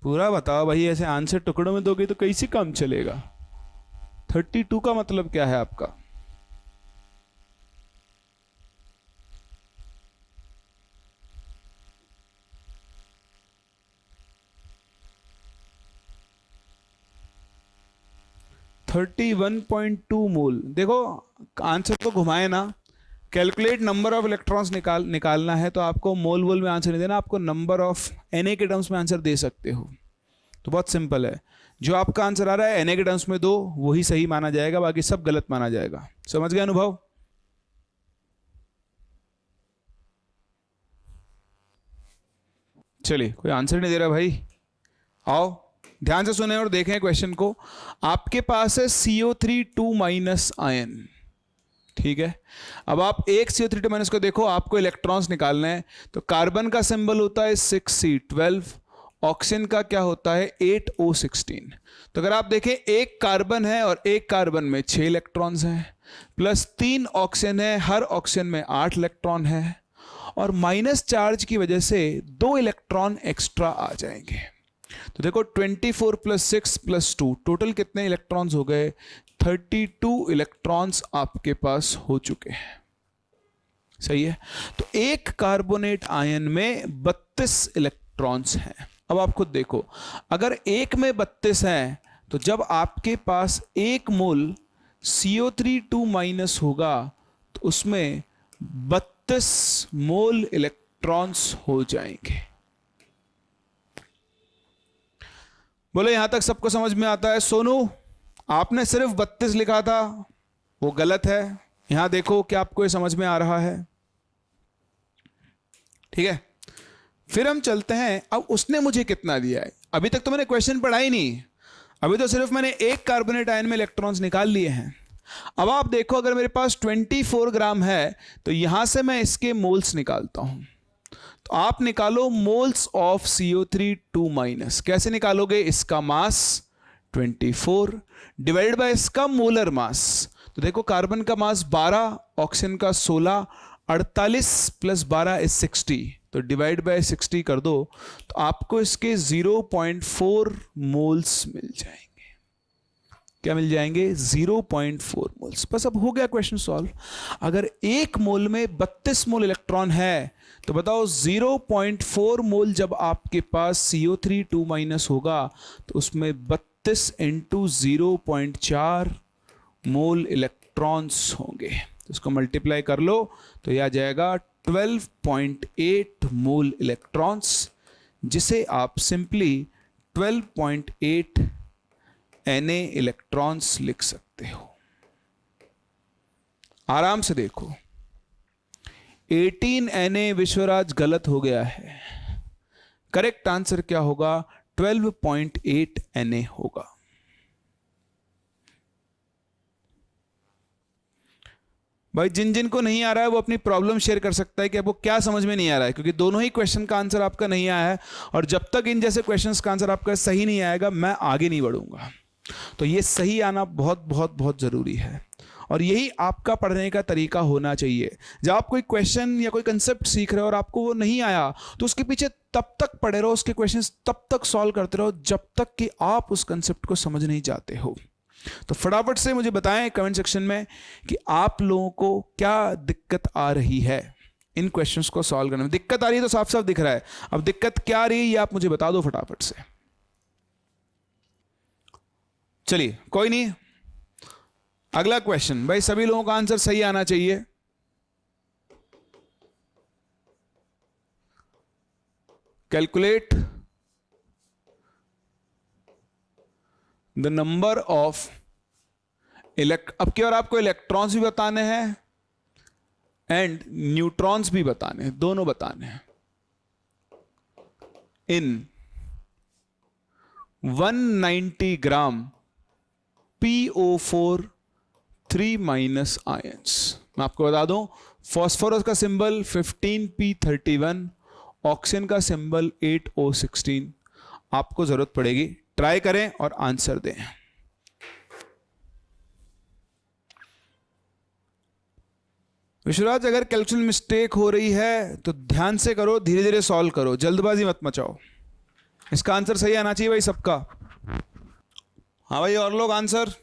पूरा बताओ भाई, ऐसे आंसर टुकड़ों में दोगे तो कैसे काम चलेगा? 32 का मतलब क्या है आपका? $31.2 मोल। देखो आंसर तो घुमाए ना, कैलकुलेट नंबर ऑफ इलेक्ट्रॉन्स निकालना है तो आपको मोल वोल में आंसर नहीं देना, आपको नंबर ऑफ Na के टर्म्स में आंसर दे सकते हो। तो बहुत सिंपल है, जो आपका आंसर आ रहा है Na के टर्म्स में दो, वही सही माना जाएगा, बाकी सब गलत माना जाएगा। समझ गए अनुभव? चलिए, कोई आंसर नहीं दे रहा भाई। आओ ध्यान से सुने और देखें क्वेश्चन को। आपके पास है CO3 2 माइनस आयन, ठीक है। अब आप एक CO3 2 माइनस को देखो, आपको इलेक्ट्रॉन्स निकालना है। तो कार्बन का सिंबल होता है 6C12, ऑक्सीजन का क्या होता है 8O16। तो अगर आप देखें एक कार्बन है और एक कार्बन में 6 इलेक्ट्रॉन्स हैं, प्लस 3 ऑक्सीजन है, हर ऑक्सीजन में 8 इलेक्ट्रॉन है, और माइनस चार्ज की वजह से 2 इलेक्ट्रॉन एक्स्ट्रा आ जाएंगे। तो देखो 24 प्लस 6 प्लस 2 टोटल कितने इलेक्ट्रॉन्स हो गए? 32 इलेक्ट्रॉन्स आपके पास हो चुके हैं, सही है। तो एक कार्बोनेट आयन में 32 इलेक्ट्रॉन्स हैं। अब आप खुद देखो, अगर 1 में 32 है तो जब आपके पास 1 मोल CO3 2- होगा तो उसमें 32 मोल इलेक्ट्रॉन्स हो जाएंगे। बोले यहां तक सबको समझ में आता है? सोनू, आपने सिर्फ 32 लिखा था, वो गलत है। यहां देखो क्या आपको ये समझ में आ रहा है? ठीक है, फिर हम चलते हैं। अब उसने मुझे कितना दिया है? अभी तक तो मैंने क्वेश्चन पढ़ा ही नहीं, अभी तो सिर्फ मैंने एक कार्बोनेट आयन में इलेक्ट्रॉन्स निकाल लिए हैं। अब आप देखो, अगर मेरे पास 24 ग्राम है तो यहां से मैं इसके मोल्स निकालता हूं। तो आप निकालो मोल्स ऑफ CO3 2-। कैसे निकालोगे? इसका मास 24 डिवाइड बाय इसका मोलर मास। तो देखो, कार्बन का मास 12, ऑक्सीजन का 16, 48 प्लस 12 इज 60, तो डिवाइड बाय 60 कर दो तो आपको इसके 0.4 मोल्स मिल जाएंगे। क्या मिल जाएंगे? 0.4 मोल्स। बस अब हो गया क्वेश्चन सॉल्व। अगर 1 मोल में 32 मोल इलेक्ट्रॉन है तो बताओ 0.4 मोल जब आपके पास CO3 2- होगा तो उसमें 32 इंटू 0.4 मोल इलेक्ट्रॉन्स होंगे। तो इसको मल्टीप्लाई कर लो तो यह आ जाएगा 12.8 मोल इलेक्ट्रॉन्स, जिसे आप सिंपली 12.8 Na इलेक्ट्रॉन्स लिख सकते हो। आराम से देखो, 18 Na विश्वराज गलत हो गया है। करेक्ट आंसर क्या होगा? 12.8 Na होगा। भाई जिन जिन को नहीं आ रहा है वो अपनी प्रॉब्लम शेयर कर सकता है कि आपको क्या समझ में नहीं आ रहा है, क्योंकि दोनों ही क्वेश्चन का आंसर आपका नहीं आया है और जब तक इन जैसे क्वेश्चंस का आंसर आपका सही नहीं आएगा मैं आगे नहीं बढ़ूंगा। तो ये सही आना बहुत बहुत बहुत जरूरी है और यही आपका पढ़ने का तरीका होना चाहिए। जब आप कोई क्वेश्चन या कोई कंसेप्ट सीख रहे हो और आपको वो नहीं आया तो उसके पीछे तब तक पढ़े रहो, उसके क्वेश्चंस तब तक सॉल्व करते रहो जब तक कि आप उस कंसेप्ट को समझ नहीं जाते हो। तो फटाफट से मुझे बताएं कमेंट सेक्शन में कि आप लोगों को क्या दिक्कत आ रही है इन क्वेश्चंस को सॉल्व करने में। दिक्कत आ रही है तो साफ साफ दिख रहा है, अब दिक्कत क्या आ रही है ये आप मुझे बता दो फटाफट से। चलिए कोई नहीं, अगला क्वेश्चन। भाई सभी लोगों का आंसर सही आना चाहिए। कैलकुलेट द नंबर ऑफ अब की बार आपको इलेक्ट्रॉन्स भी बताने हैं एंड न्यूट्रॉन्स भी बताने हैं, दोनों बताने हैं इन 190 ग्राम PO4 3- आयंस। मैं आपको बता दूं, फॉस्फोरस का सिंबल 15P31, ऑक्सीजन का सिंबल 8O16। आपको जरूरत पड़ेगी, ट्राई करें और आंसर दें। विश्वराज अगर कैलकुलेशन मिस्टेक हो रही है तो ध्यान से करो, धीरे धीरे सॉल्व करो, जल्दबाजी मत मचाओ। इसका आंसर सही आना चाहिए भाई सबका। हाँ भाई और लोग आंसर।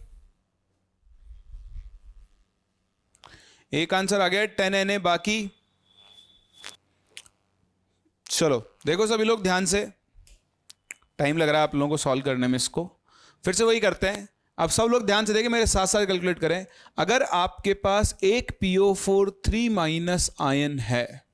एक आंसर आ गया 10 Na बाकी। चलो देखो सभी लोग ध्यान से, टाइम लग रहा है आप लोगों को सॉल्व करने में। इसको फिर से वही करते हैं। अब सब लोग ध्यान से देखें, मेरे साथ साथ कैलकुलेट करें। अगर आपके पास एक PO4 3- आयन है,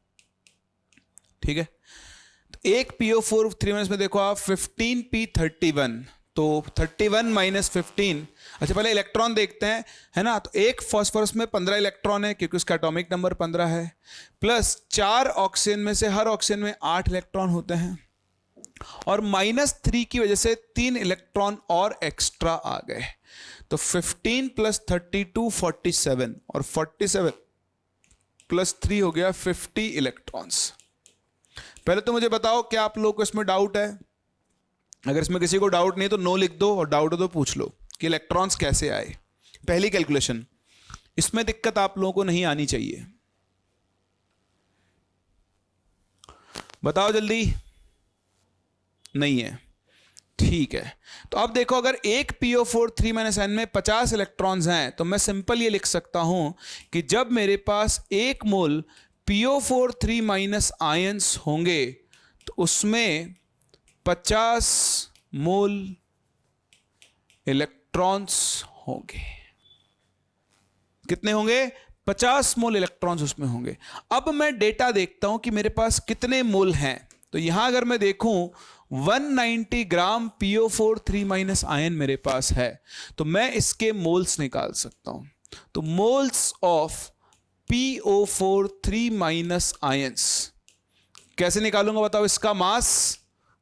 ठीक है, तो एक PO4 3- में देखो आप 15P31, तो 31 - 15। अच्छा पहले इलेक्ट्रॉन देखते हैं, है ना। तो एक फॉस्फोरस में 15 इलेक्ट्रॉन है क्योंकि उसका एटॉमिक नंबर 15 है, प्लस 4 ऑक्सीजन में से हर ऑक्सीजन में 8 इलेक्ट्रॉन होते हैं और -3 की वजह से 3 इलेक्ट्रॉन और एक्स्ट्रा आ गए। तो 15 + 32 47 और 47 + 3 हो गया 50 इलेक्ट्रॉन्स। पहले तो मुझे बताओ क्या आप लोगों को इसमें डाउट है? अगर इसमें किसी को डाउट नहीं है तो नो लिख दो और डाउट हो तो पूछ लो कि इलेक्ट्रॉन्स कैसे आए। पहली कैलकुलेशन, इसमें दिक्कत आप लोगों को नहीं आनी चाहिए। बताओ जल्दी। नहीं है, ठीक है। तो अब देखो, अगर एक PO4 3- आयन में 50 इलेक्ट्रॉन्स हैं तो मैं सिंपल ये लिख सकता हूं कि जब मेरे पास 1 मोल PO4 3- आयंस होंगे तो उसमें 50 मोल इलेक्ट्रॉन्स होंगे। कितने होंगे? 50 मोल इलेक्ट्रॉन्स उसमें होंगे। अब मैं डेटा देखता हूं कि मेरे पास कितने मोल हैं। तो यहां अगर मैं देखूं 190 ग्राम PO4 3- आयन मेरे पास है, तो मैं इसके मोल्स निकाल सकता हूं। तो मोल्स ऑफ PO4 3- आयंस कैसे निकालूंगा बताओ? इसका मास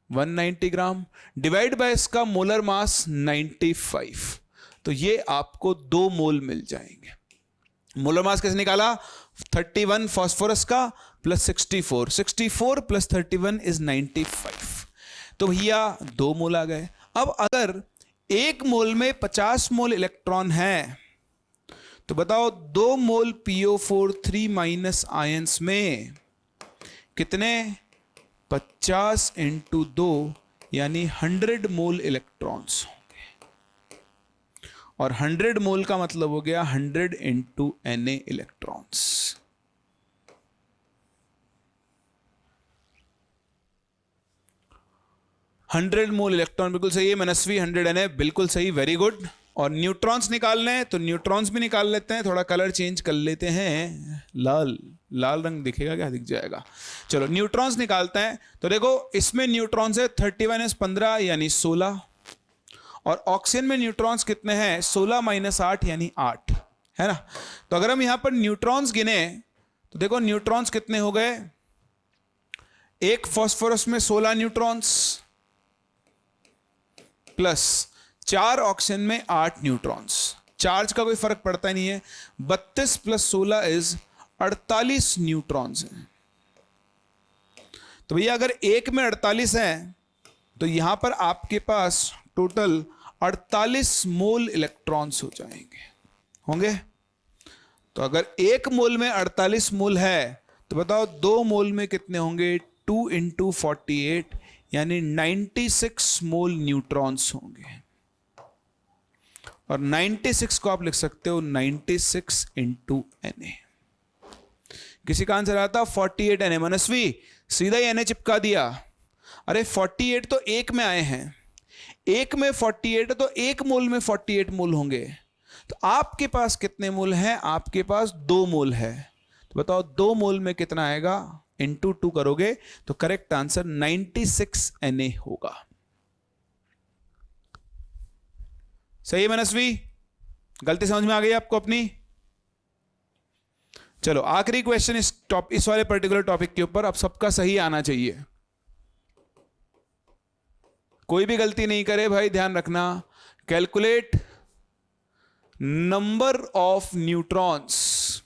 190 ग्राम डिवाइड बाय इसका मोलर मास 95, तो ये आपको 2 मोल मिल जाएंगे। मोलर मास कैसे निकाला? 31 फास्फोरस का प्लस 64 प्लस 31 इज 95, तो भैया 2 मोल आ गए। अब अगर 1 मोल में 50 मोल इलेक्ट्रॉन है, तो बताओ 2 मोल PO4 3- आयंस में कितने? 50 इंटू 2 यानी 100 मोल इलेक्ट्रॉन्स होंगे। और 100 मोल का मतलब हो गया 100 इंटू Na इलेक्ट्रॉन्स। हंड्रेड मोल इलेक्ट्रॉन बिल्कुल सही है मनस्वी। 100 Na बिल्कुल सही, वेरी गुड। और न्यूट्रॉन्स निकालने हैं तो न्यूट्रॉन्स भी निकाल लेते हैं। थोड़ा कलर चेंज कर लेते हैं, लाल रंग दिखेगा क्या? दिख जाएगा। चलो न्यूट्रॉन्स निकालते हैं। तो देखो इसमें न्यूट्रॉन्स है 31 15 यानी 16, और ऑक्सीजन में न्यूट्रॉन्स कितने हैं? 16 - 8 यानी 8, है ना। तो अगर हम यहां पर न्यूट्रॉन्स गिने तो देखो न्यूट्रॉन्स कितने हो गए? एक फास्फोरस में 16 न्यूट्रॉन्स प्लस 4 ऑक्सीजन में 8 न्यूट्रॉन्स। चार्ज का कोई फर्क पड़ता नहीं है। 32 प्लस 16 इज 48 न्यूट्रॉन्स हैं। तो भैया अगर एक में 48 है तो यहां पर आपके पास टोटल 48 मोल इलेक्ट्रॉन्स हो जाएंगे, होंगे। तो अगर 1 मोल में 48 मोल है तो बताओ 2 मोल में कितने होंगे? 2 इंटू 48 यानी 96 मोल न्यूट्रॉन्स होंगे। और 96 को आप लिख सकते हो 96 इंटू Na। किसी का आंसर आता 48 Na। मनस्वी सीधा ही Na चिपका दिया। अरे 48 तो एक में आए हैं, एक में 48 तो 1 मोल में 48 मोल होंगे। तो आपके पास कितने मोल हैं? आपके पास 2 मोल है। तो बताओ 2 मोल में कितना आएगा? इंटू 2 करोगे तो करेक्ट आंसर 96 Na होगा। सही है मनस्वी? गलती समझ में आ गई आपको अपनी? चलो आखिरी क्वेश्चन इस वाले पर्टिकुलर टॉपिक के ऊपर। अब सबका सही आना चाहिए, कोई भी गलती नहीं करे भाई, ध्यान रखना। Calculate number of neutrons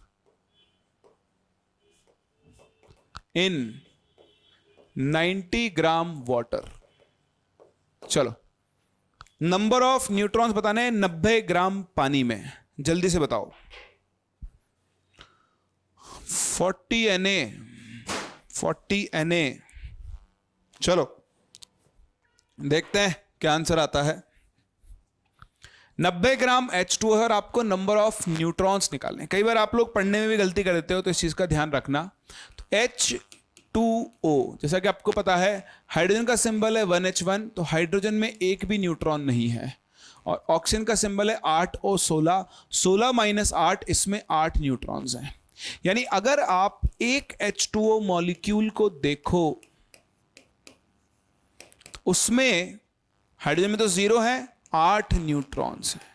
in 90 gram water. चलो नंबर ऑफ न्यूट्रॉन्स बताने 90 ग्राम पानी में, जल्दी से बताओ। 40 Na। चलो देखते हैं क्या आंसर आता है। 90 ग्राम H2O है और आपको नंबर ऑफ न्यूट्रॉन्स निकालने। कई बार आप लोग पढ़ने में भी गलती कर देते हो, तो इस चीज का ध्यान रखना। तो H2O जैसा कि आपको पता है हाइड्रोजन का सिंबल है 1H1, तो हाइड्रोजन में एक भी न्यूट्रॉन नहीं है। और ऑक्सीजन का सिंबल है 8O16, 16 - 8 इसमें 8 न्यूट्रॉन्स हैं। यानी अगर आप एक H2O मॉलिक्यूल को देखो, उसमें हाइड्रोजन में तो 0 है, 8 न्यूट्रॉन्स हैं।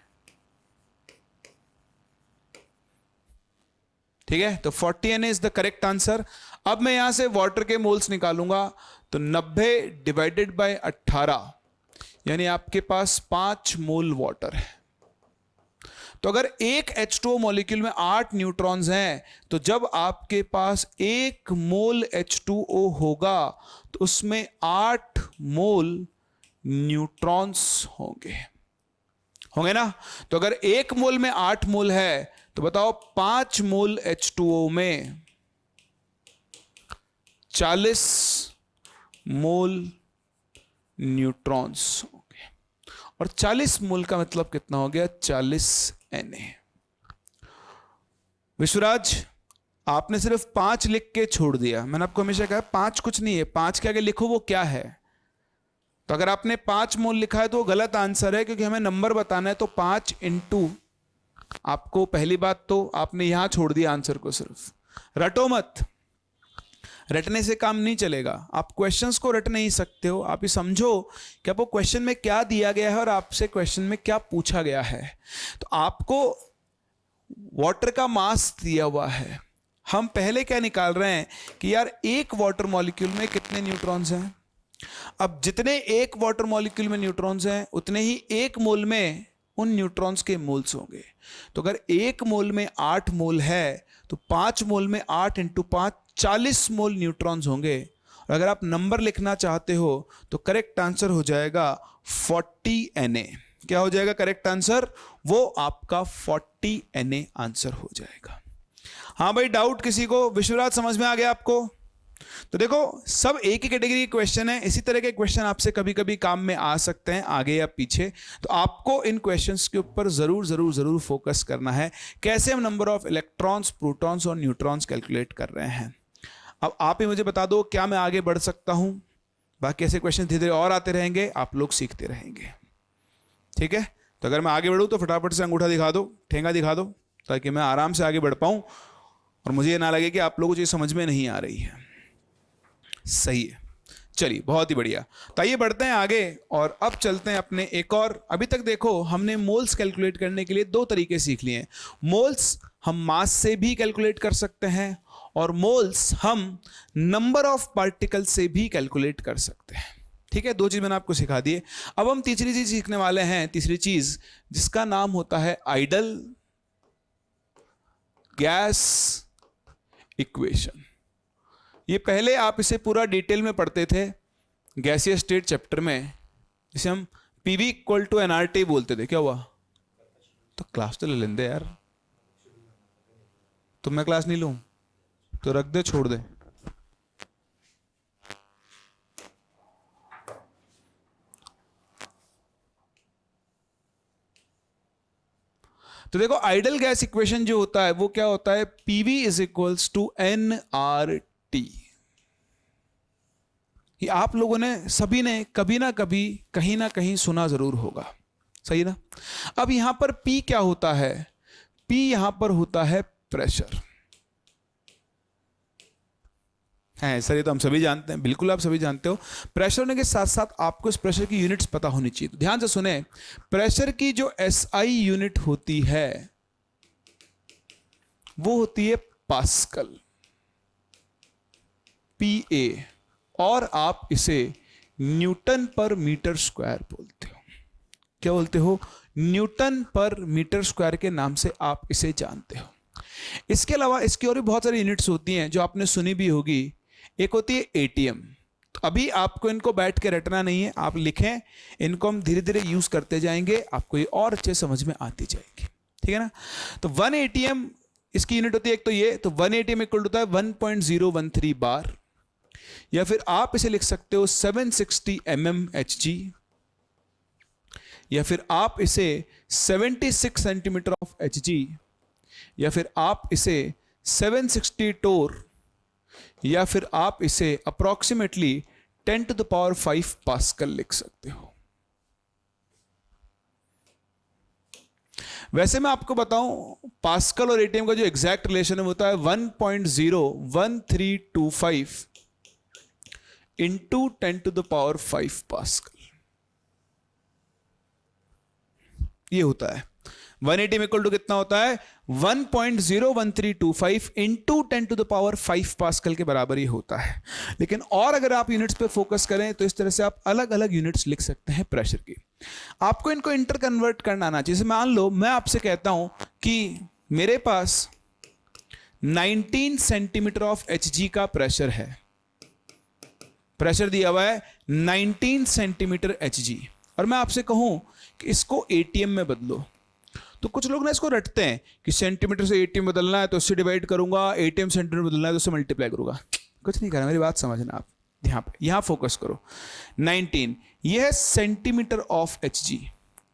ठीक है, तो 40 Na is the correct answer. अब मैं यहां से वाटर के मोल्स निकालूंगा, तो 90 डिवाइडेड बाय 18 यानी आपके पास 5 मोल वाटर है। तो अगर एक H2O मॉलिक्यूल में 8 न्यूट्रॉन्स हैं, तो जब आपके पास 1 मोल H2O होगा तो उसमें 8 मोल न्यूट्रॉन्स होंगे ना। तो अगर 1 मोल में 8 मोल है तो बताओ 5 मोल H2O में 40 मोल न्यूट्रॉन्स होंगे। और 40 मोल का मतलब कितना हो गया? 40 Na। विश्वराज आपने सिर्फ 5 लिख के छोड़ दिया। मैंने आपको हमेशा कहा 5 कुछ नहीं है, 5 के आगे लिखो वो क्या है। तो अगर आपने 5 मोल लिखा है तो वो गलत आंसर है, क्योंकि हमें नंबर बताना है। तो 5 इंटू, आपको पहली बात तो आपने यहां छोड़ दिया आंसर को, सिर्फ रटो मत, रटने से काम नहीं चलेगा। आप क्वेश्चंस को रट नहीं सकते हो, आप ये समझो कि आपको क्वेश्चन में क्या दिया गया है और आपसे क्वेश्चन में क्या पूछा गया है। तो आपको वाटर का मास दिया हुआ है, हम पहले क्या निकाल रहे हैं कि यार एक वाटर मॉलिक्यूल में कितने न्यूट्रॉन्स हैं। अब जितने एक वाटर मॉलिक्यूल में न्यूट्रॉन्स हैं उतने ही एक मोल में उन न्यूट्रॉन्स के मोल्स होंगे। तो अगर एक मोल में 8 मोल है तो 5 मोल में 8 इंटू 5 40 मोल न्यूट्रॉन्स होंगे। और अगर आप नंबर लिखना चाहते हो तो करेक्ट आंसर हो जाएगा 40 Na। क्या हो जाएगा करेक्ट आंसर? वो आपका 40 Na आंसर हो जाएगा। हाँ भाई, डाउट किसी को? विश्वराज समझ में आ गया आपको? तो देखो, सब एक ही कैटेगरी के क्वेश्चन है। इसी तरह के क्वेश्चन आपसे कभी कभी काम में आ सकते हैं, आगे या पीछे। तो आपको इन क्वेश्चंस के ऊपर जरूर जरूर जरूर फोकस करना है, कैसे हम नंबर ऑफ इलेक्ट्रॉन्स, प्रोटॉन्स और न्यूट्रॉन्स कैलकुलेट कर रहे हैं। अब आप ही मुझे बता दो, क्या मैं आगे बढ़ सकता हूं? बाकी ऐसे क्वेश्चन धीरे धीरे और आते रहेंगे, आप लोग सीखते रहेंगे। ठीक है, तो अगर मैं आगे बढ़ूं तो फटाफट से अंगूठा दिखा दो, ठेंगा दिखा दो, ताकि मैं आराम से आगे बढ़ पाऊं और मुझे ये ना लगे कि आप लोगों को ये समझ में नहीं आ रही है। सही है, चलिए बहुत ही बढ़िया। तो आइए बढ़ते हैं आगे और अब चलते हैं अपने एक और। अभी तक देखो हमने मोल्स कैलकुलेट करने के लिए 2 तरीके सीख लिए हैं। मोल्स हम मास से भी कैलकुलेट कर सकते हैं और मोल्स हम नंबर ऑफ पार्टिकल से भी कैलकुलेट कर सकते हैं। ठीक है, 2 चीज मैंने आपको सिखा दिए। अब हम तीसरी चीज सीखने वाले हैं, तीसरी चीज जिसका नाम होता है आइडल गैस इक्वेशन। ये पहले आप इसे पूरा डिटेल में पढ़ते थे गैसीय स्टेट चैप्टर में, जिसे हम पीवी इक्वल टू एनआरटी बोलते थे। क्या हुआ? तो क्लास तो ले लेंगे यार। तो मैं क्लास नहीं लूं तो रख दे, छोड़ दे। तो देखो, आइडल गैस इक्वेशन जो होता है वो क्या होता है? PV is equals to NRT. ये आप लोगों ने सभी ने कभी ना कभी कहीं ना कहीं सुना जरूर होगा, सही ना? अब यहां पर P क्या होता है? P यहां पर होता है प्रेशर। है सर, ये तो हम सभी जानते हैं, बिल्कुल आप सभी जानते हो। प्रेशर होने के साथ साथ आपको इस प्रेशर की यूनिट्स पता होनी चाहिए। तो ध्यान से सुने, प्रेशर की जो एसआई यूनिट होती है वो होती है पास्कल, PA, और आप इसे न्यूटन पर मीटर स्क्वायर बोलते हो। क्या बोलते हो? न्यूटन पर मीटर स्क्वायर के नाम से आप इसे जानते हो। इसके अलावा इसकी और भी बहुत सारी यूनिट्स होती हैं जो आपने सुनी भी होगी। एक होती है ATM। तो अभी आपको इनको बैठ के रटना नहीं है, आप लिखें, इनको हम धीरे धीरे यूज करते जाएंगे, आपको ये और अच्छे समझ में आती जाएगी। ठीक है ना? तो 1 ATM इसकी यूनिट होती है एक तो ये, तो 1 ATM इक्वल होता है 1.013 बार, या फिर आप इसे लिख सकते हो 760 mmHg, या फिर आप इसे 76 सेंटीमीटर ऑफ Hg, या फिर आप इसे 760 टोर, या फिर आप इसे approximately 10 to the power 5 pascal लिख सकते हो। वैसे मैं आपको बताऊं, पास्कल और ATM का जो एग्जैक्ट रिलेशन है वो होता है 1.01325 into 10 to the power 5 pascal. ये होता है 1 ATM इक्वल टू कितना होता है? 1.01325 into 10 to the power 5 pascal के बराबर ही होता है। लेकिन और अगर आप यूनिट्स पे फोकस करें तो इस तरह से आप अलग अलग यूनिट्स लिख सकते हैं प्रेशर की। आपको इनको इंटर कन्वर्ट करना आना चाहिए। जैसे मान लो मैं आपसे कहता हूं कि मेरे पास 19 सेंटीमीटर ऑफ Hg का प्रेशर है, प्रेशर दिया हुआ है 19 सेंटीमीटर Hg, और मैं आपसे कहूं कि इसको ATM में बदलो। तो कुछ लोग ना इसको रटते हैं कि सेंटीमीटर से ATM बदलना है तो उससे डिवाइड करूंगा, ATM सेंटीमीटर बदलना है तो उससे मल्टीप्लाई करूंगा। कुछ नहीं करना, मेरी बात समझना आप। यहां फोकस करो। 19 ये है सेंटीमीटर ऑफ Hg,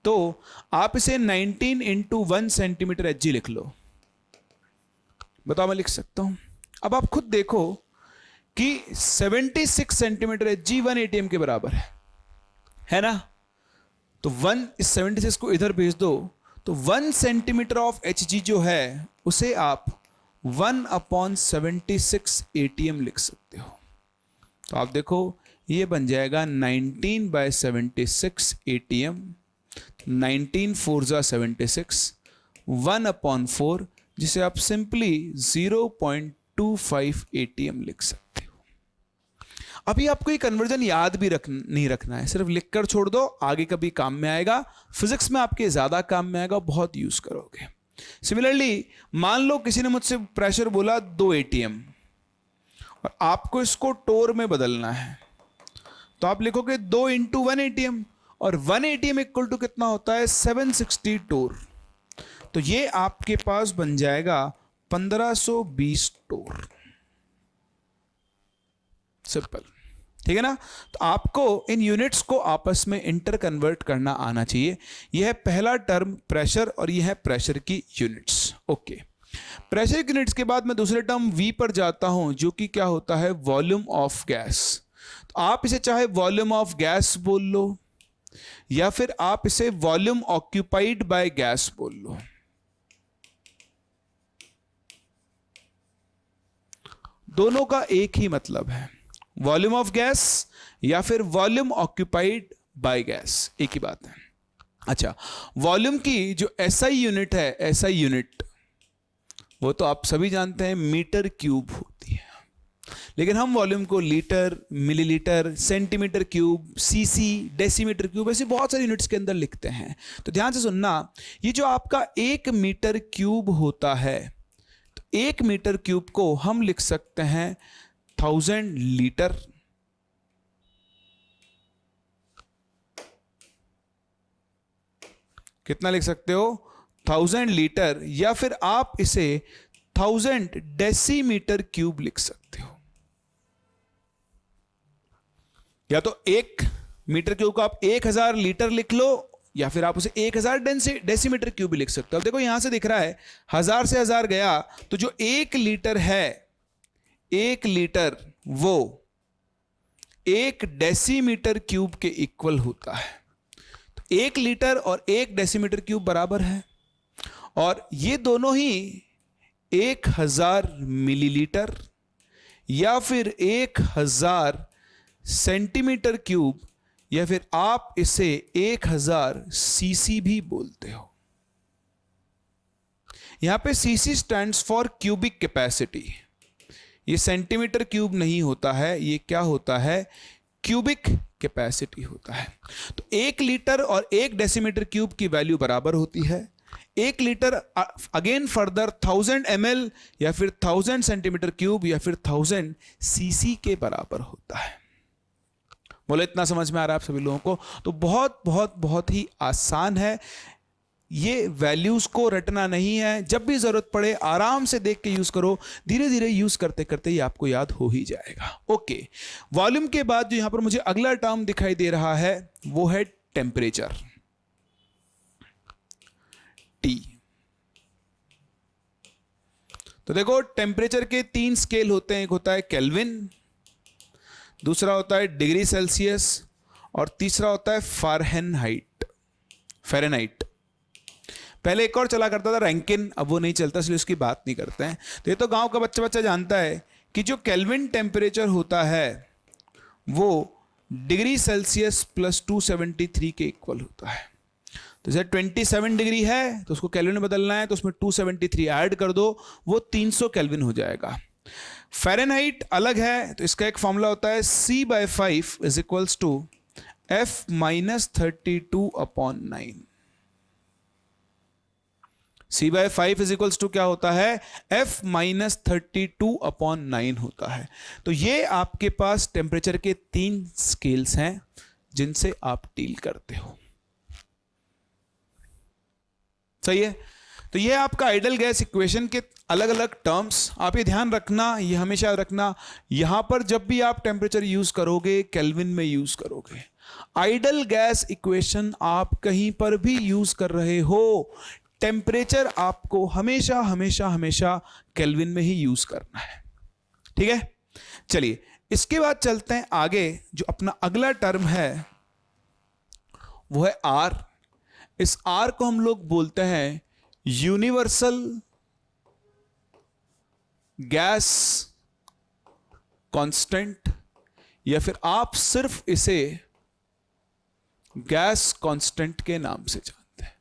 तो आप इसे 19 इंटू 1 सेंटीमीटर Hg लिख लो। बताओ, मैं लिख सकता हूं? अब आप खुद देखो कि 76 सेंटीमीटर Hg 1 ATM के बराबर है। है ना। तो 1 इस 76 को इधर भेज दो, तो 1 सेंटीमीटर ऑफ Hg जो है उसे आप 1/76 ATM लिख सकते हो। तो आप देखो ये बन जाएगा 19/76 ATM, 19 4 जा 76, 1/4, जिसे आप सिंपली 0.25 ATM लिख सकते हो। अभी आपको ये कन्वर्जन याद भी नहीं रखना है, सिर्फ लिखकर छोड़ दो, आगे कभी काम में आएगा, फिजिक्स में आपके ज्यादा काम में आएगा, बहुत यूज करोगे। सिमिलरली मान लो किसी ने मुझसे प्रेशर बोला 2 ATM और आपको इसको टोर में बदलना है, तो आप लिखोगे 2 × 1 ATM, और 1 ATM इक्वल टू कितना होता है 760 टोर। तो ये आपके पास बन जाएगा 1520 टोर। सिंपल, ठीक है ना। तो आपको इन यूनिट्स को आपस में इंटर कन्वर्ट करना आना चाहिए। यह है पहला टर्म प्रेशर, और यह है प्रेशर की यूनिट्स। ओके, प्रेशर की यूनिट्स के बाद मैं दूसरे टर्म V पर जाता हूं, जो कि क्या होता है वॉल्यूम ऑफ गैस। तो आप इसे चाहे वॉल्यूम ऑफ गैस बोल लो, या फिर आप इसे वॉल्यूम ऑक्यूपाइड बाय गैस बोल लो। दोनों का एक ही मतलब है, वॉल्यूम ऑफ गैस या फिर वॉल्यूम ऑक्यूपाइड बाय गैस, एक ही बात है। अच्छा, वॉल्यूम की जो SI यूनिट है, SI यूनिट वो तो आप सभी जानते हैं मीटर क्यूब होती है, लेकिन हम वॉल्यूम को litre, millilitre, centimetre cube, CC, decimetre cube, ऐसी बहुत सारी यूनिट्स के अंदर लिखते हैं। तो ध्यान से सुनना, ये जो आपका 1 मीटर क्यूब होता है, तो 1 मीटर क्यूब को हम लिख सकते हैं 1000 लीटर। कितना लिख सकते हो 1000 लीटर, या फिर आप इसे 1000 डेसीमीटर क्यूब लिख सकते हो। या तो 1 मीटर क्यूब को आप 1000 लीटर लिख लो, या फिर आप उसे 1000 डेसीमीटर क्यूब भी लिख सकते हो। अब देखो यहां से दिख रहा है 1000 से 1000 गया, तो जो 1 लीटर है, 1 लीटर वो 1 डेसीमीटर क्यूब के इक्वल होता है। तो 1 लीटर और 1 डेसीमीटर क्यूब बराबर है, और ये दोनों ही 1000 मिलीलीटर या फिर 1000 सेंटीमीटर क्यूब, या फिर आप इसे 1000 सीसी भी बोलते हो। यहां पे CC stands for cubic capacity. ये सेंटीमीटर क्यूब नहीं होता है, ये क्या होता है क्यूबिक कैपेसिटी होता है। तो 1 लीटर और 1 डेसीमीटर क्यूब की वैल्यू बराबर होती है। 1 लीटर अगेन फर्दर 1000 ml या फिर 1000 सेंटीमीटर क्यूब या फिर 1000 सीसी के बराबर होता है। बोले इतना समझ में आ रहा है आप सभी लोगों को? तो बहुत बहुत बहुत ही आसान है, ये वैल्यूज को रटना नहीं है, जब भी जरूरत पड़े आराम से देख के यूज करो, धीरे धीरे यूज करते करते ये आपको याद हो ही जाएगा। ओके, वॉल्यूम के बाद जो यहां पर मुझे अगला टर्म दिखाई दे रहा है वो है टेम्परेचर, T। तो देखो टेम्परेचर के 3 स्केल होते हैं, एक होता है केल्विन, दूसरा होता है डिग्री सेल्सियस, और तीसरा होता है फ़ारेनहाइट। पहले एक और चला करता था रैंकिन, अब वो नहीं चलता, इसलिए उसकी बात नहीं करते हैं। तो ये तो गांव का बच्चा बच्चा जानता है कि जो केल्विन टेम्परेचर होता है वो डिग्री सेल्सियस प्लस 273 के इक्वल होता है। तो जैसे 27 डिग्री है तो उसको केल्विन में बदलना है, तो उसमें 273 ऐड कर दो, वो 300 केल्विन हो जाएगा। फ़ारेनहाइट अलग है, तो इसका एक फॉर्मूला होता है C/5 is equals to F-32/9। C/5 is equals to क्या होता है F-32/9 होता है। तो ये आपके पास टेम्परेचर के 3 स्केल्स हैं जिनसे आप डील करते हो। सही है। तो ये आपका आइडल गैस इक्वेशन के अलग अलग टर्म्स, आप ये ध्यान रखना, ये हमेशा रखना, यहां पर जब भी आप टेम्परेचर यूज करोगे केल्विन में यूज करोगे। आइडल गैस इक्वेशन आप कहीं पर भी यूज कर रहे हो, टेम्परेचर आपको हमेशा हमेशा हमेशा केल्विन में ही यूज करना है। ठीक है, चलिए इसके बाद चलते हैं आगे। जो अपना अगला टर्म है वो है आर। इस आर को हम लोग बोलते हैं यूनिवर्सल गैस कांस्टेंट, या फिर आप सिर्फ इसे गैस कांस्टेंट के नाम से जानते हैं।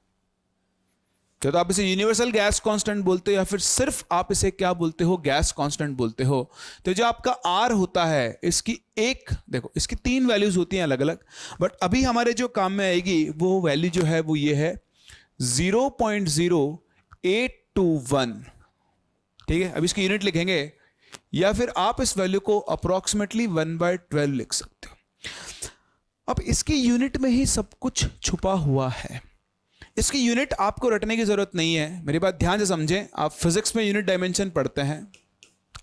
तो आप इसे यूनिवर्सल गैस कांस्टेंट बोलते हो या फिर सिर्फ आप इसे क्या बोलते हो, गैस कांस्टेंट बोलते हो। तो जो आपका आर होता है, इसकी एक देखो, इसकी 3 वैल्यूज होती हैं अलग अलग, बट अभी हमारे जो काम में आएगी वो वैल्यू जो है वो ये है 0.0821। ठीक है, अब इसकी यूनिट लिखेंगे, या फिर आप इस वैल्यू को अप्रोक्सीमेटली 1/12 लिख सकते हो। अब इसकी यूनिट में ही सब कुछ छुपा हुआ है। इसकी यूनिट आपको रटने की जरूरत नहीं है, मेरी बात ध्यान से समझें। आप फिजिक्स में यूनिट डायमेंशन पढ़ते हैं,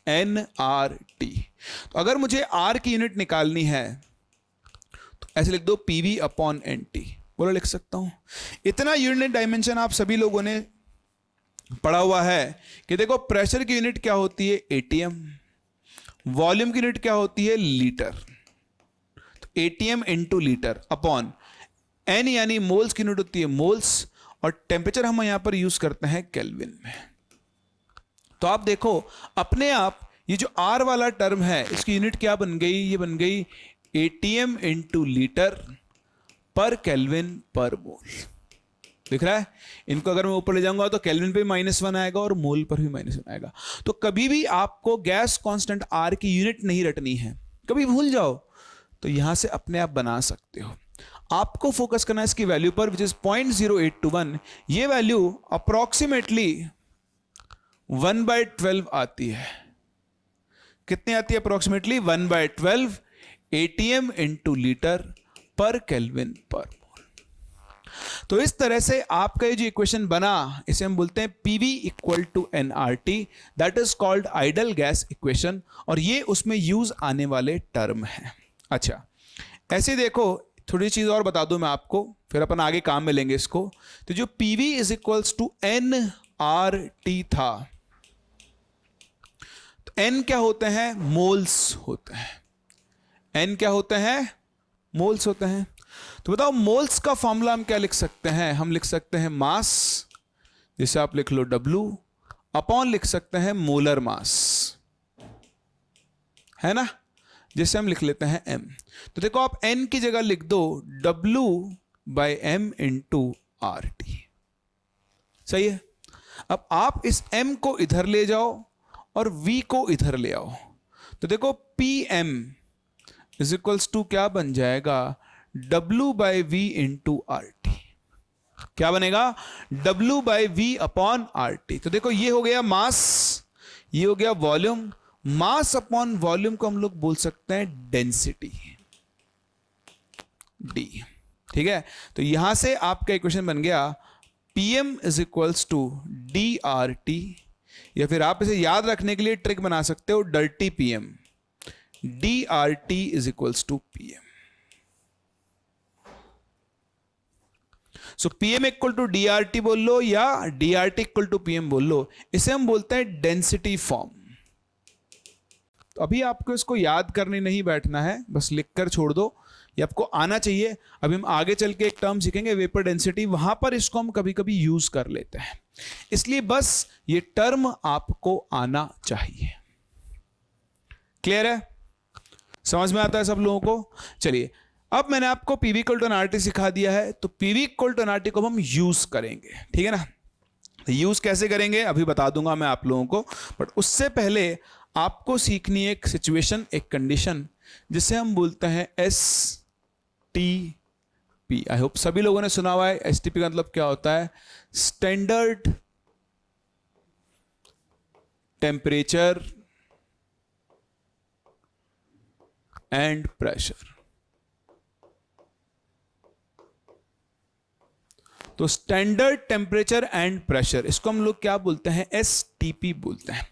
NRT। तो अगर मुझे R की यूनिट निकालनी है तो ऐसे लिख दो PV/NT। बोलो, लिख सकता हूं। इतना यूनिट डायमेंशन आप सभी लोगों ने पढ़ा हुआ है कि देखो, प्रेशर की यूनिट क्या होती है, ATM। वॉल्यूम की यूनिट क्या होती है, लीटर। तो ATM into litre upon N यानी मोल्स की यूनिट होती है मोल्स, और टेम्परेचर हम यहां पर यूज करते हैं केल्विन में। तो आप देखो अपने आप ये जो R वाला टर्म है, इसकी यूनिट क्या बन गई, ये बन गई ATM इंटू लीटर पर केल्विन पर मोल। दिख रहा है? इनको अगर मैं ऊपर ले जाऊंगा तो केल्विन पे -1 आएगा और मोल पर भी -1 आएगा। तो कभी भी आपको गैस कांस्टेंट R की यूनिट नहीं रटनी है, कभी भूल जाओ तो यहां से अपने आप बना सकते हो। आपको फोकस करना है इसकी वैल्यू पर, विच इज 0.0821। ये वैल्यू अप्रोक्सीमेटली 1/12 आती है। कितनी आती है? अप्रोक्सीमेटली 1/12 ATM इंटू लीटर पर केल्विन पर मोल। तो इस तरह से आपका ये जो इक्वेशन बना, इसे हम बोलते हैं PV equal to NRT, that is called ideal gas equation, और ये उसमें यूज आने वाले टर्म है। अच्छा, ऐसे देखो, थोड़ी चीज और बता दूं मैं आपको, फिर अपन आगे काम में लेंगे इसको। तो जो PV is equals to NRT था, तो N क्या होते हैं? मोल्स होते हैं। N क्या होते हैं? मोल्स होते हैं। तो बताओ, मोल्स का फॉर्मूला हम क्या लिख सकते हैं? हम लिख सकते हैं मास, जिसे आप लिख लो W, अपॉन लिख सकते हैं मोलर मास, है ना, जिसे हम लिख लेते हैं M। तो देखो, आप N की जगह लिख दो W/M इंटू RT। सही है? अब आप इस M को इधर ले जाओ और V को इधर ले आओ, तो देखो PM इज इक्वल्स टू क्या बन जाएगा, W/V इंटू RT। क्या बनेगा? W/V upon RT। तो देखो, ये हो गया मास, ये हो गया वॉल्यूम। मास अपॉन वॉल्यूम को हम लोग बोल सकते हैं डेंसिटी, D। ठीक है? तो यहां से आपका इक्वेशन बन गया PM is equals to DRT, या फिर आप इसे याद रखने के लिए ट्रिक बना सकते हो, dirty PM। DRT is equals to PM। सो PM इक्वल टू DRT बोल लो, या DRT इक्वल टू PM बोल लो। इसे हम बोलते हैं डेंसिटी फॉर्म। तो अभी आपको इसको याद करने नहीं बैठना है, बस लिखकर छोड़ दो, ये आपको आना चाहिए। अभी हम आगे चल के एक टर्म सीखेंगे वेपर डेंसिटी, वहां पर इसको हम कभी कभी यूज कर लेते हैं, इसलिए बस ये टर्म आपको आना चाहिए। क्लियर है? समझ में आता है सब लोगों को? चलिए, अब मैंने आपको PV इक्वल टू NRT सिखा दिया है, तो PV इक्वल टू NRT को हम यूज करेंगे। ठीक है ना? यूज कैसे करेंगे अभी बता दूंगा मैं आप लोगों को, बट उससे पहले आपको सीखनी है एक सिचुएशन, एक कंडीशन, जिसे हम बोलते हैं STP। आई होप सभी लोगों ने सुना हुआ है। STP का मतलब क्या होता है? Standard temperature and pressure. तो स्टैंडर्ड टेम्परेचर एंड प्रेशर, इसको हम लोग क्या बोलते हैं? STP बोलते हैं।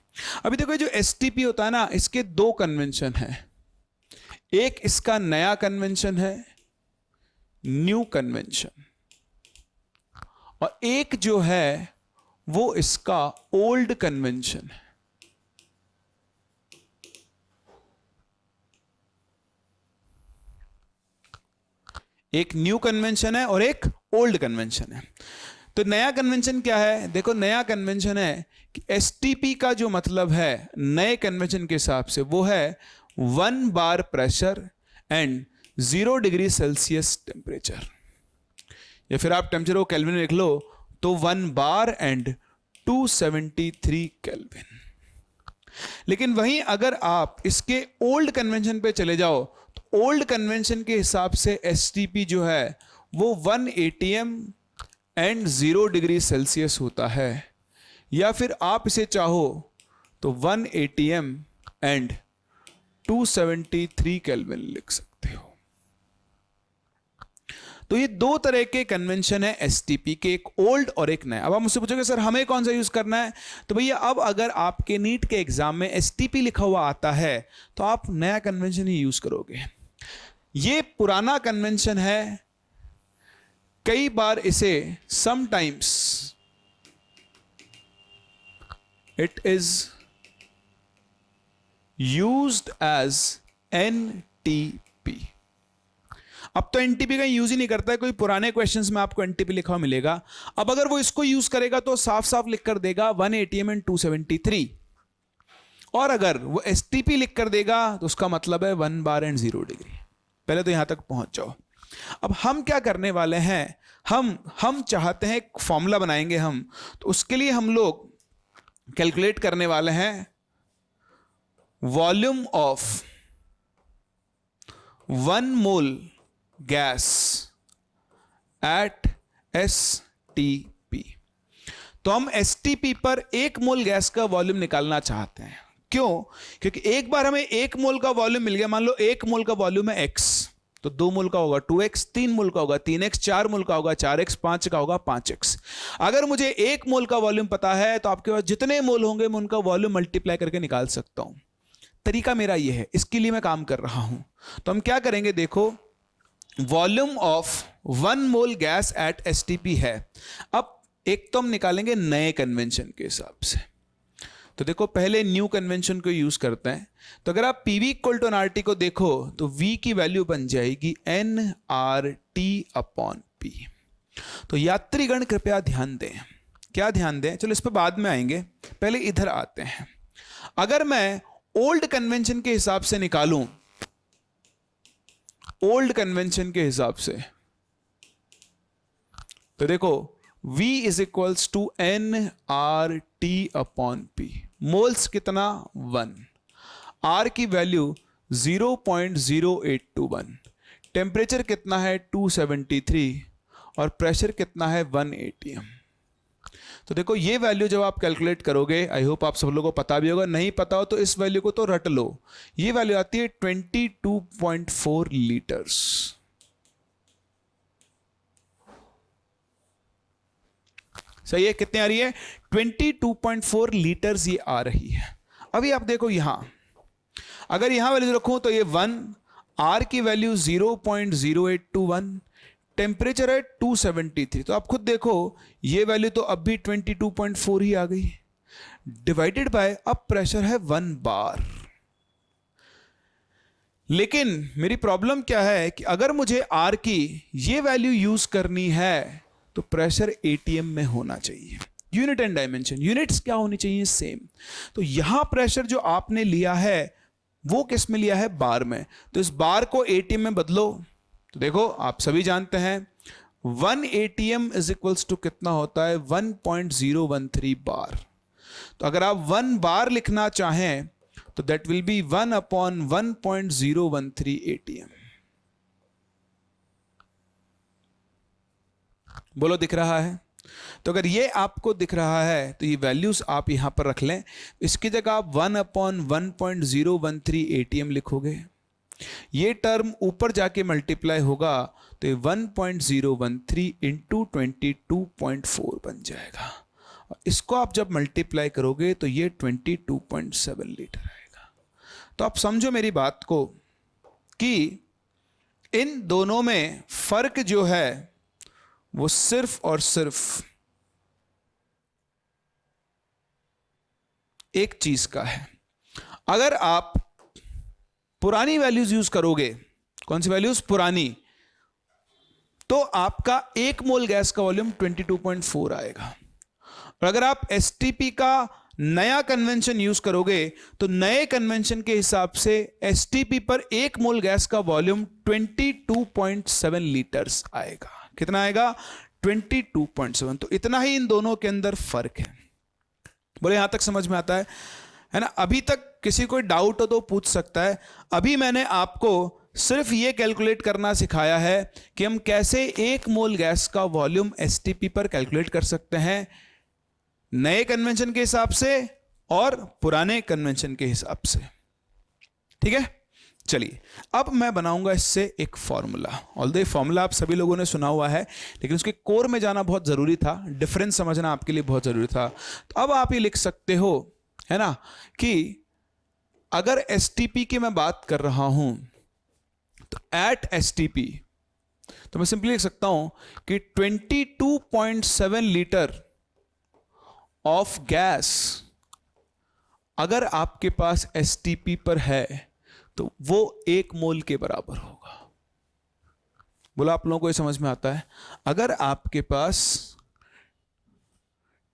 अभी देखो, जो STP होता है ना, इसके 2 कन्वेंशन हैं। एक इसका नया कन्वेंशन है, न्यू कन्वेंशन, और एक जो है वो इसका ओल्ड कन्वेंशन है। एक न्यू कन्वेंशन है और एक ओल्ड कन्वेंशन है। तो नया कन्वेंशन क्या है? देखो नया कन्वेंशन है कि एसटीपी का जो मतलब है नए कन्वेंशन के हिसाब से वो है 1 bar pressure and 0 degree Celsius temperature, या फिर आप टेम्परेचर को केल्विन में लिख लो तो 1 बार एंड 273 केल्विन। लेकिन वहीं अगर आप इसके ओल्ड कन्वेंशन पे चले जाओ तो ओल्ड कन्वेंशन के हिसाब से एसटीपी जो है वो 1 atm एंड 0 डिग्री सेल्सियस होता है, या फिर आप इसे चाहो तो 1 atm एंड 273 केल्विन लिख सकते हो। तो ये दो तरह के कन्वेंशन है एसटीपी के, एक ओल्ड और एक नया। अब आप मुझसे पूछोगे सर हमें कौन सा यूज करना है? तो भैया अब अगर आपके नीट के एग्जाम में एसटीपी लिखा हुआ आता है तो आप नया कन्वेंशन ही यूज करोगे। ये पुराना कन्वेंशन है, कई बार इसे sometimes it is used as NTP. अब तो एनटीपी का यूज ही नहीं करता है कोई, पुराने क्वेश्चंस में आपको एनटीपी लिखा हुआ मिलेगा। अब अगर वो इसको यूज करेगा तो साफ साफ लिख कर देगा 1 atm एंड 273, और अगर वो एसटीपी लिख कर देगा तो उसका मतलब है 1 बार एंड 0 डिग्री। पहले तो यहां तक पहुंच जाओ। अब हम क्या करने वाले हैं, हम चाहते हैं एक फॉर्मूला बनाएंगे हम, तो उसके लिए हम लोग कैलकुलेट करने वाले हैं volume of 1 mole gas at STP. तो हम एसटीपी पर 1 मोल गैस का वॉल्यूम निकालना चाहते हैं। क्यों? क्योंकि एक बार हमें 1 मोल का वॉल्यूम मिल गया, मान लो 1 मोल का वॉल्यूम है x, तो 2 मोल का होगा 2x, 3 मोल का होगा 3x, 4 मोल का होगा 4x, 5 का होगा 5x। अगर मुझे 1 मोल का वॉल्यूम पता है तो आपके पास जितने मोल होंगे मैं उनका वॉल्यूम मल्टीप्लाई करके निकाल सकता हूं। तरीका मेरा यह है, इसके लिए मैं काम कर रहा हूं। तो हम क्या करेंगे, देखो volume of 1 mole gas at STP है। अब एक तो हम निकालेंगे नए कन्वेंशन के हिसाब से, तो देखो पहले न्यू कन्वेंशन को यूज करते हैं। तो अगर आप पीवी इक्वल टू एनआरटी को देखो तो वी की वैल्यू बन जाएगी एनआरटी अपॉन पी। तो यात्रीगण कृपया ध्यान दें। क्या ध्यान दें? चलो इस पर बाद में आएंगे, पहले इधर आते हैं। अगर मैं ओल्ड कन्वेंशन के हिसाब से निकालूं, ओल्ड कन्वेंशन के हिसाब से, तो देखो V is equals to N R T upon P. Moles कितना? 1, R की वैल्यू 0.0821, टेम्परेचर कितना है 273, और प्रेशर कितना है 1 atm। तो देखो ये वैल्यू जब आप कैलकुलेट करोगे, आई होप आप सब लोगों को पता भी होगा, नहीं पता हो तो इस वैल्यू को तो रट लो। ये वैल्यू आती है 22.4 लीटर्स। सही है? कितने आ रही है? 22.4 लीटर्स ये आ रही है। अभी आप देखो यहां, अगर यहां वैल्यू रखूं तो ये 1, R की वैल्यू 0.0821, टेम्परेचर है 273। तो आप खुद देखो ये वैल्यू तो अब भी 22.4 ही आ गई, डिवाइडेड बाय अब प्रेशर है 1 बार। लेकिन मेरी प्रॉब्लम क्या है कि अगर मुझे R की ये वैल्यू यूज करनी है तो प्रेशर एटीएम में होना चाहिए। यूनिट एंड डायमेंशन, यूनिट्स क्या होनी चाहिए? सेम। तो यहां प्रेशर जो आपने लिया है वो किस में लिया है? बार में। तो इस बार को एटीएम में बदलो। तो देखो आप सभी जानते हैं 1 atm इज इक्वल्स टू कितना होता है? 1.013 बार। तो अगर आप 1 बार लिखना चाहें तो that will be 1 upon 1.013 atm। बोलो दिख रहा है? तो अगर ये आपको दिख रहा है तो ये वैल्यूज आप यहां पर रख लें। इसकी जगह आप 1 अपॉन 1.013 atm लिखोगे, ये टर्म ऊपर जाके मल्टीप्लाई होगा तो 1.013 इंटू 22.4 बन जाएगा। और इसको आप जब मल्टीप्लाई करोगे तो ये 22.7 लीटर आएगा। तो आप समझो मेरी बात को कि इन दोनों में फर्क जो है वो सिर्फ और सिर्फ एक चीज का है। अगर आप पुरानी वैल्यूज यूज करोगे, कौन सी वैल्यूज? पुरानी, तो आपका 1 मोल गैस का वॉल्यूम 22.4 आएगा। और अगर आप एसटीपी का नया कन्वेंशन यूज करोगे तो नए कन्वेंशन के हिसाब से एसटीपी पर 1 मोल गैस का वॉल्यूम 22.7 लीटर्स आएगा। कितना आएगा? 22.7। तो इतना ही इन दोनों के अंदर फर्क है। बोले यहां तक समझ में आता है ना? अभी तक किसी कोई डाउट हो तो पूछ सकता है। अभी मैंने आपको सिर्फ ये कैलकुलेट करना सिखाया है कि हम कैसे 1 मोल गैस का वॉल्यूम एसटीपी पर कैलकुलेट कर सकते हैं, नए कन्वेंशन के हिसाब से और पुराने कन्वेंशन के हिसाब से। ठीक है, चलिए अब मैं बनाऊंगा इससे एक फॉर्मूला। ऑल्दो फॉर्मूला आप सभी लोगों ने सुना हुआ है, लेकिन उसके कोर में जाना बहुत जरूरी था, डिफरेंस समझना आपके लिए बहुत जरूरी था। तो अब आप ये लिख सकते हो, है ना, कि अगर एसटीपी की मैं बात कर रहा हूं तो एट एसटीपी तो मैं सिंपली लिख सकता हूं कि 22.7 लीटर ऑफ गैस अगर आपके पास एसटीपी पर है तो वो 1 मोल के बराबर होगा। बोला आप लोगों को ये समझ में आता है? अगर आपके पास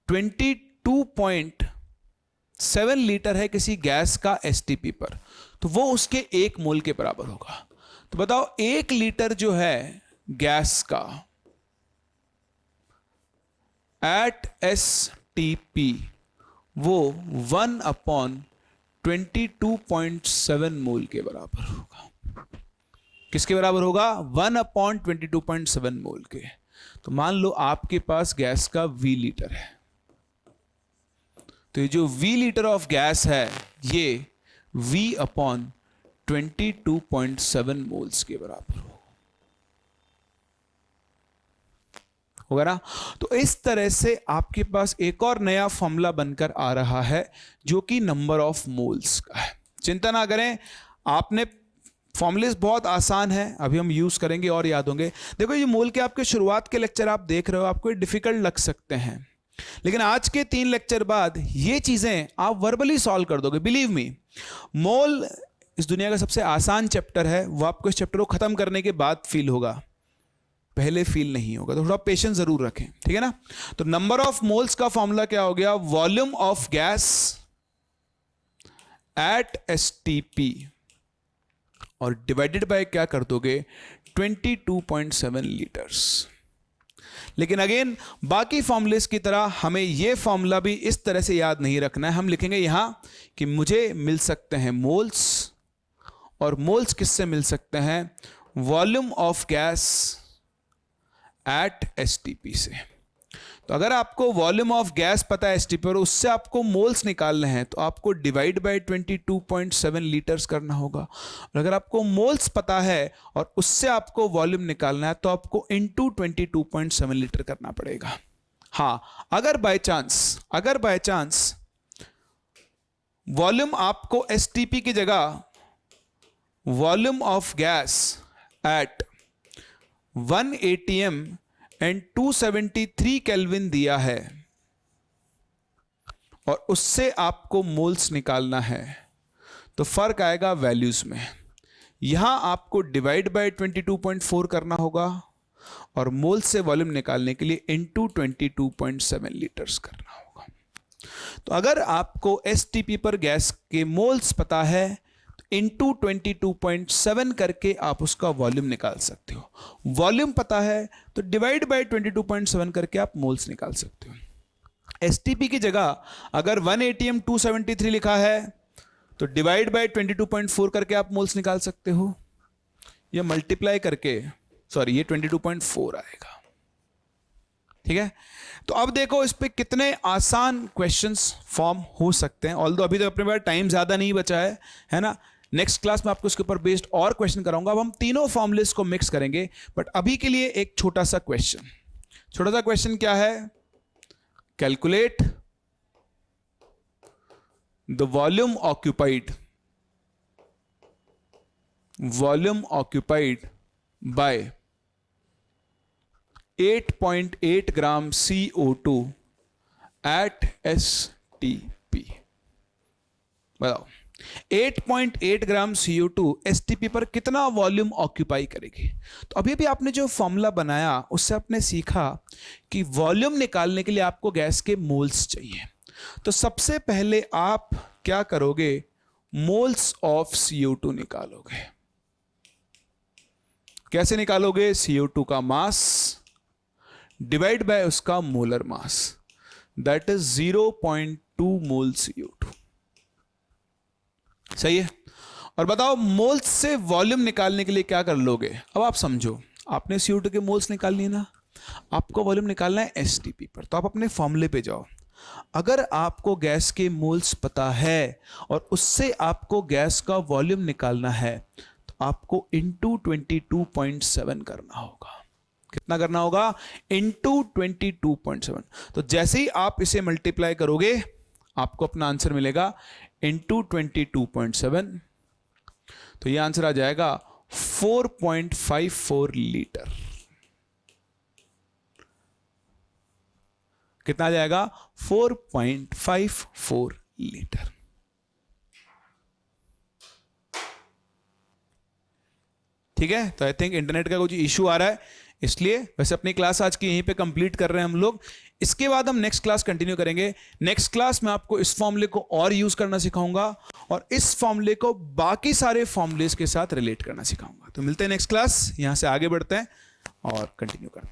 22.7 लीटर है किसी गैस का एसटीपी पर तो वो उसके 1 मोल के बराबर होगा। तो बताओ 1 लीटर जो है गैस का एट एसटीपी वो 1/22.7 मोल के बराबर होगा। किसके बराबर होगा? 1/22.7 मोल के। तो मान लो आपके पास गैस का V लीटर है, तो ये जो V लीटर ऑफ गैस है ये V/22.7 मोल्स के बराबर होगा ना। तो इस तरह से आपके पास एक और नया फॉर्मूला बनकर आ रहा है जो कि नंबर ऑफ मोल्स का है। चिंता ना करें, आपने फॉर्मूलेस बहुत आसान है, अभी हम यूज करेंगे और याद होंगे। देखो ये मोल के आपके शुरुआत के लेक्चर आप देख रहे हो, आपको डिफिकल्ट लग सकते हैं, लेकिन आज के 3 लेक्चर बाद ये चीजें आप वर्बली सॉल्व कर दोगे। बिलीव मी, मोल इस दुनिया का सबसे आसान चैप्टर है। वो आपको इस चैप्टर को खत्म करने के बाद फील होगा, पहले फील नहीं होगा। तो थोड़ा पेशेंस जरूर रखें, ठीक है ना। तो नंबर ऑफ मोल्स का फॉर्मूला क्या हो गया? Volume of gas at STP और डिवाइडेड बाय क्या कर दोगे? 22.7 लीटर्स। लेकिन अगेन बाकी फॉर्मूलेस की तरह हमें यह फॉर्मूला भी इस तरह से याद नहीं रखना है। हम लिखेंगे यहां कि मुझे मिल सकते हैं मोल्स, और मोल्स किससे मिल सकते हैं? Volume of gas at STP से। तो अगर आपको वॉल्यूम ऑफ गैस पता है एसटीपी पर, उससे आपको मोल्स निकालने हैं तो आपको डिवाइड बाय 22.7 लीटर्स करना होगा। और अगर आपको मोल्स पता है और उससे आपको वॉल्यूम निकालना है तो आपको इनटू 22.7 लीटर करना पड़ेगा। हाँ, अगर बाय चांस वॉल्यूम आपको एसटीपी की जगह volume of gas at 1 atm and 273 kelvin दिया है और उससे आपको मोल्स निकालना है तो फर्क आएगा वैल्यूज में। यहां आपको डिवाइड बाय 22.4 करना होगा और मोल्स से वॉल्यूम निकालने के लिए इनटू 22.7 लीटर्स करना होगा। तो अगर आपको एसटीपी पर गैस के मोल्स पता है इनटू 22.7 करके आप उसका वॉल्यूम निकाल सकते हो। वॉल्यूम पता है तो डिवाइड बाय 22.7 करके आप मोल्स निकाल सकते हो। एसटीपी की जगह अगर 1 atm 273 लिखा है तो डिवाइड बाय 22.4 करके आप मोल्स निकाल सकते हो, या मल्टीप्लाई करके, सॉरी ये 22.4 आएगा। ठीक है, तो अब देखो इस पे कितने आसान क्वेश्चंस फॉर्म हो सकते हैं। ऑल्दो अभी तो अपने पास टाइम ज्यादा नहीं बचा है ना। नेक्स्ट क्लास में आपको इसके ऊपर बेस्ड और क्वेश्चन कराऊंगा। अब हम तीनों फॉर्मूलेस को मिक्स करेंगे, बट अभी के लिए एक छोटा सा क्वेश्चन क्या है? Calculate the volume occupied by 8.8 gram CO2 at STP। बताओ 8.8 ग्राम CO2 STP पर कितना वॉल्यूम ऑक्यूपाई करेगी। तो अभी भी आपने जो फॉर्मूला बनाया उससे आपने सीखा कि वॉल्यूम निकालने के लिए आपको गैस के मोल्स चाहिए। तो सबसे पहले आप क्या करोगे, मोल्स ऑफ CO2 निकालोगे। कैसे निकालोगे, CO2 का मास डिवाइड बाय उसका molar mass, that is 0.2 mole CO2। सही है। और बताओ मोल्स से वॉल्यूम निकालने के लिए क्या कर लोगे। अब आप समझो, आपने CO2 के मोल्स निकाल लिए ना, आपको वॉल्यूम निकालना है STP पर। तो आप अपने फॉर्मूले पे जाओ। अगर आपको गैस के मोल्स पता है और उससे आपको गैस का वॉल्यूम निकालना है तो आपको इंटू 22.7 करना होगा। कितना करना होगा, इंटू 22.7। तो जैसे ही आप इसे मल्टीप्लाई करोगे आपको अपना आंसर मिलेगा इंटू 22.7। तो ये आंसर आ जाएगा 4.54 लीटर। कितना आ जाएगा, 4.54 लीटर। ठीक है। तो आई थिंक इंटरनेट का कुछ इशू आ रहा है, इसलिए वैसे अपनी क्लास आज की यहीं पे कंप्लीट कर रहे हैं हम लोग। इसके बाद हम नेक्स्ट क्लास कंटिन्यू करेंगे। नेक्स्ट क्लास में आपको इस फॉर्मूले को और यूज करना सिखाऊंगा और इस फॉर्मूले को बाकी सारे फॉर्मूलेस के साथ रिलेट करना सिखाऊंगा। तो मिलते हैं नेक्स्ट क्लास, यहां से आगे बढ़ते हैं और कंटिन्यू करते हैं।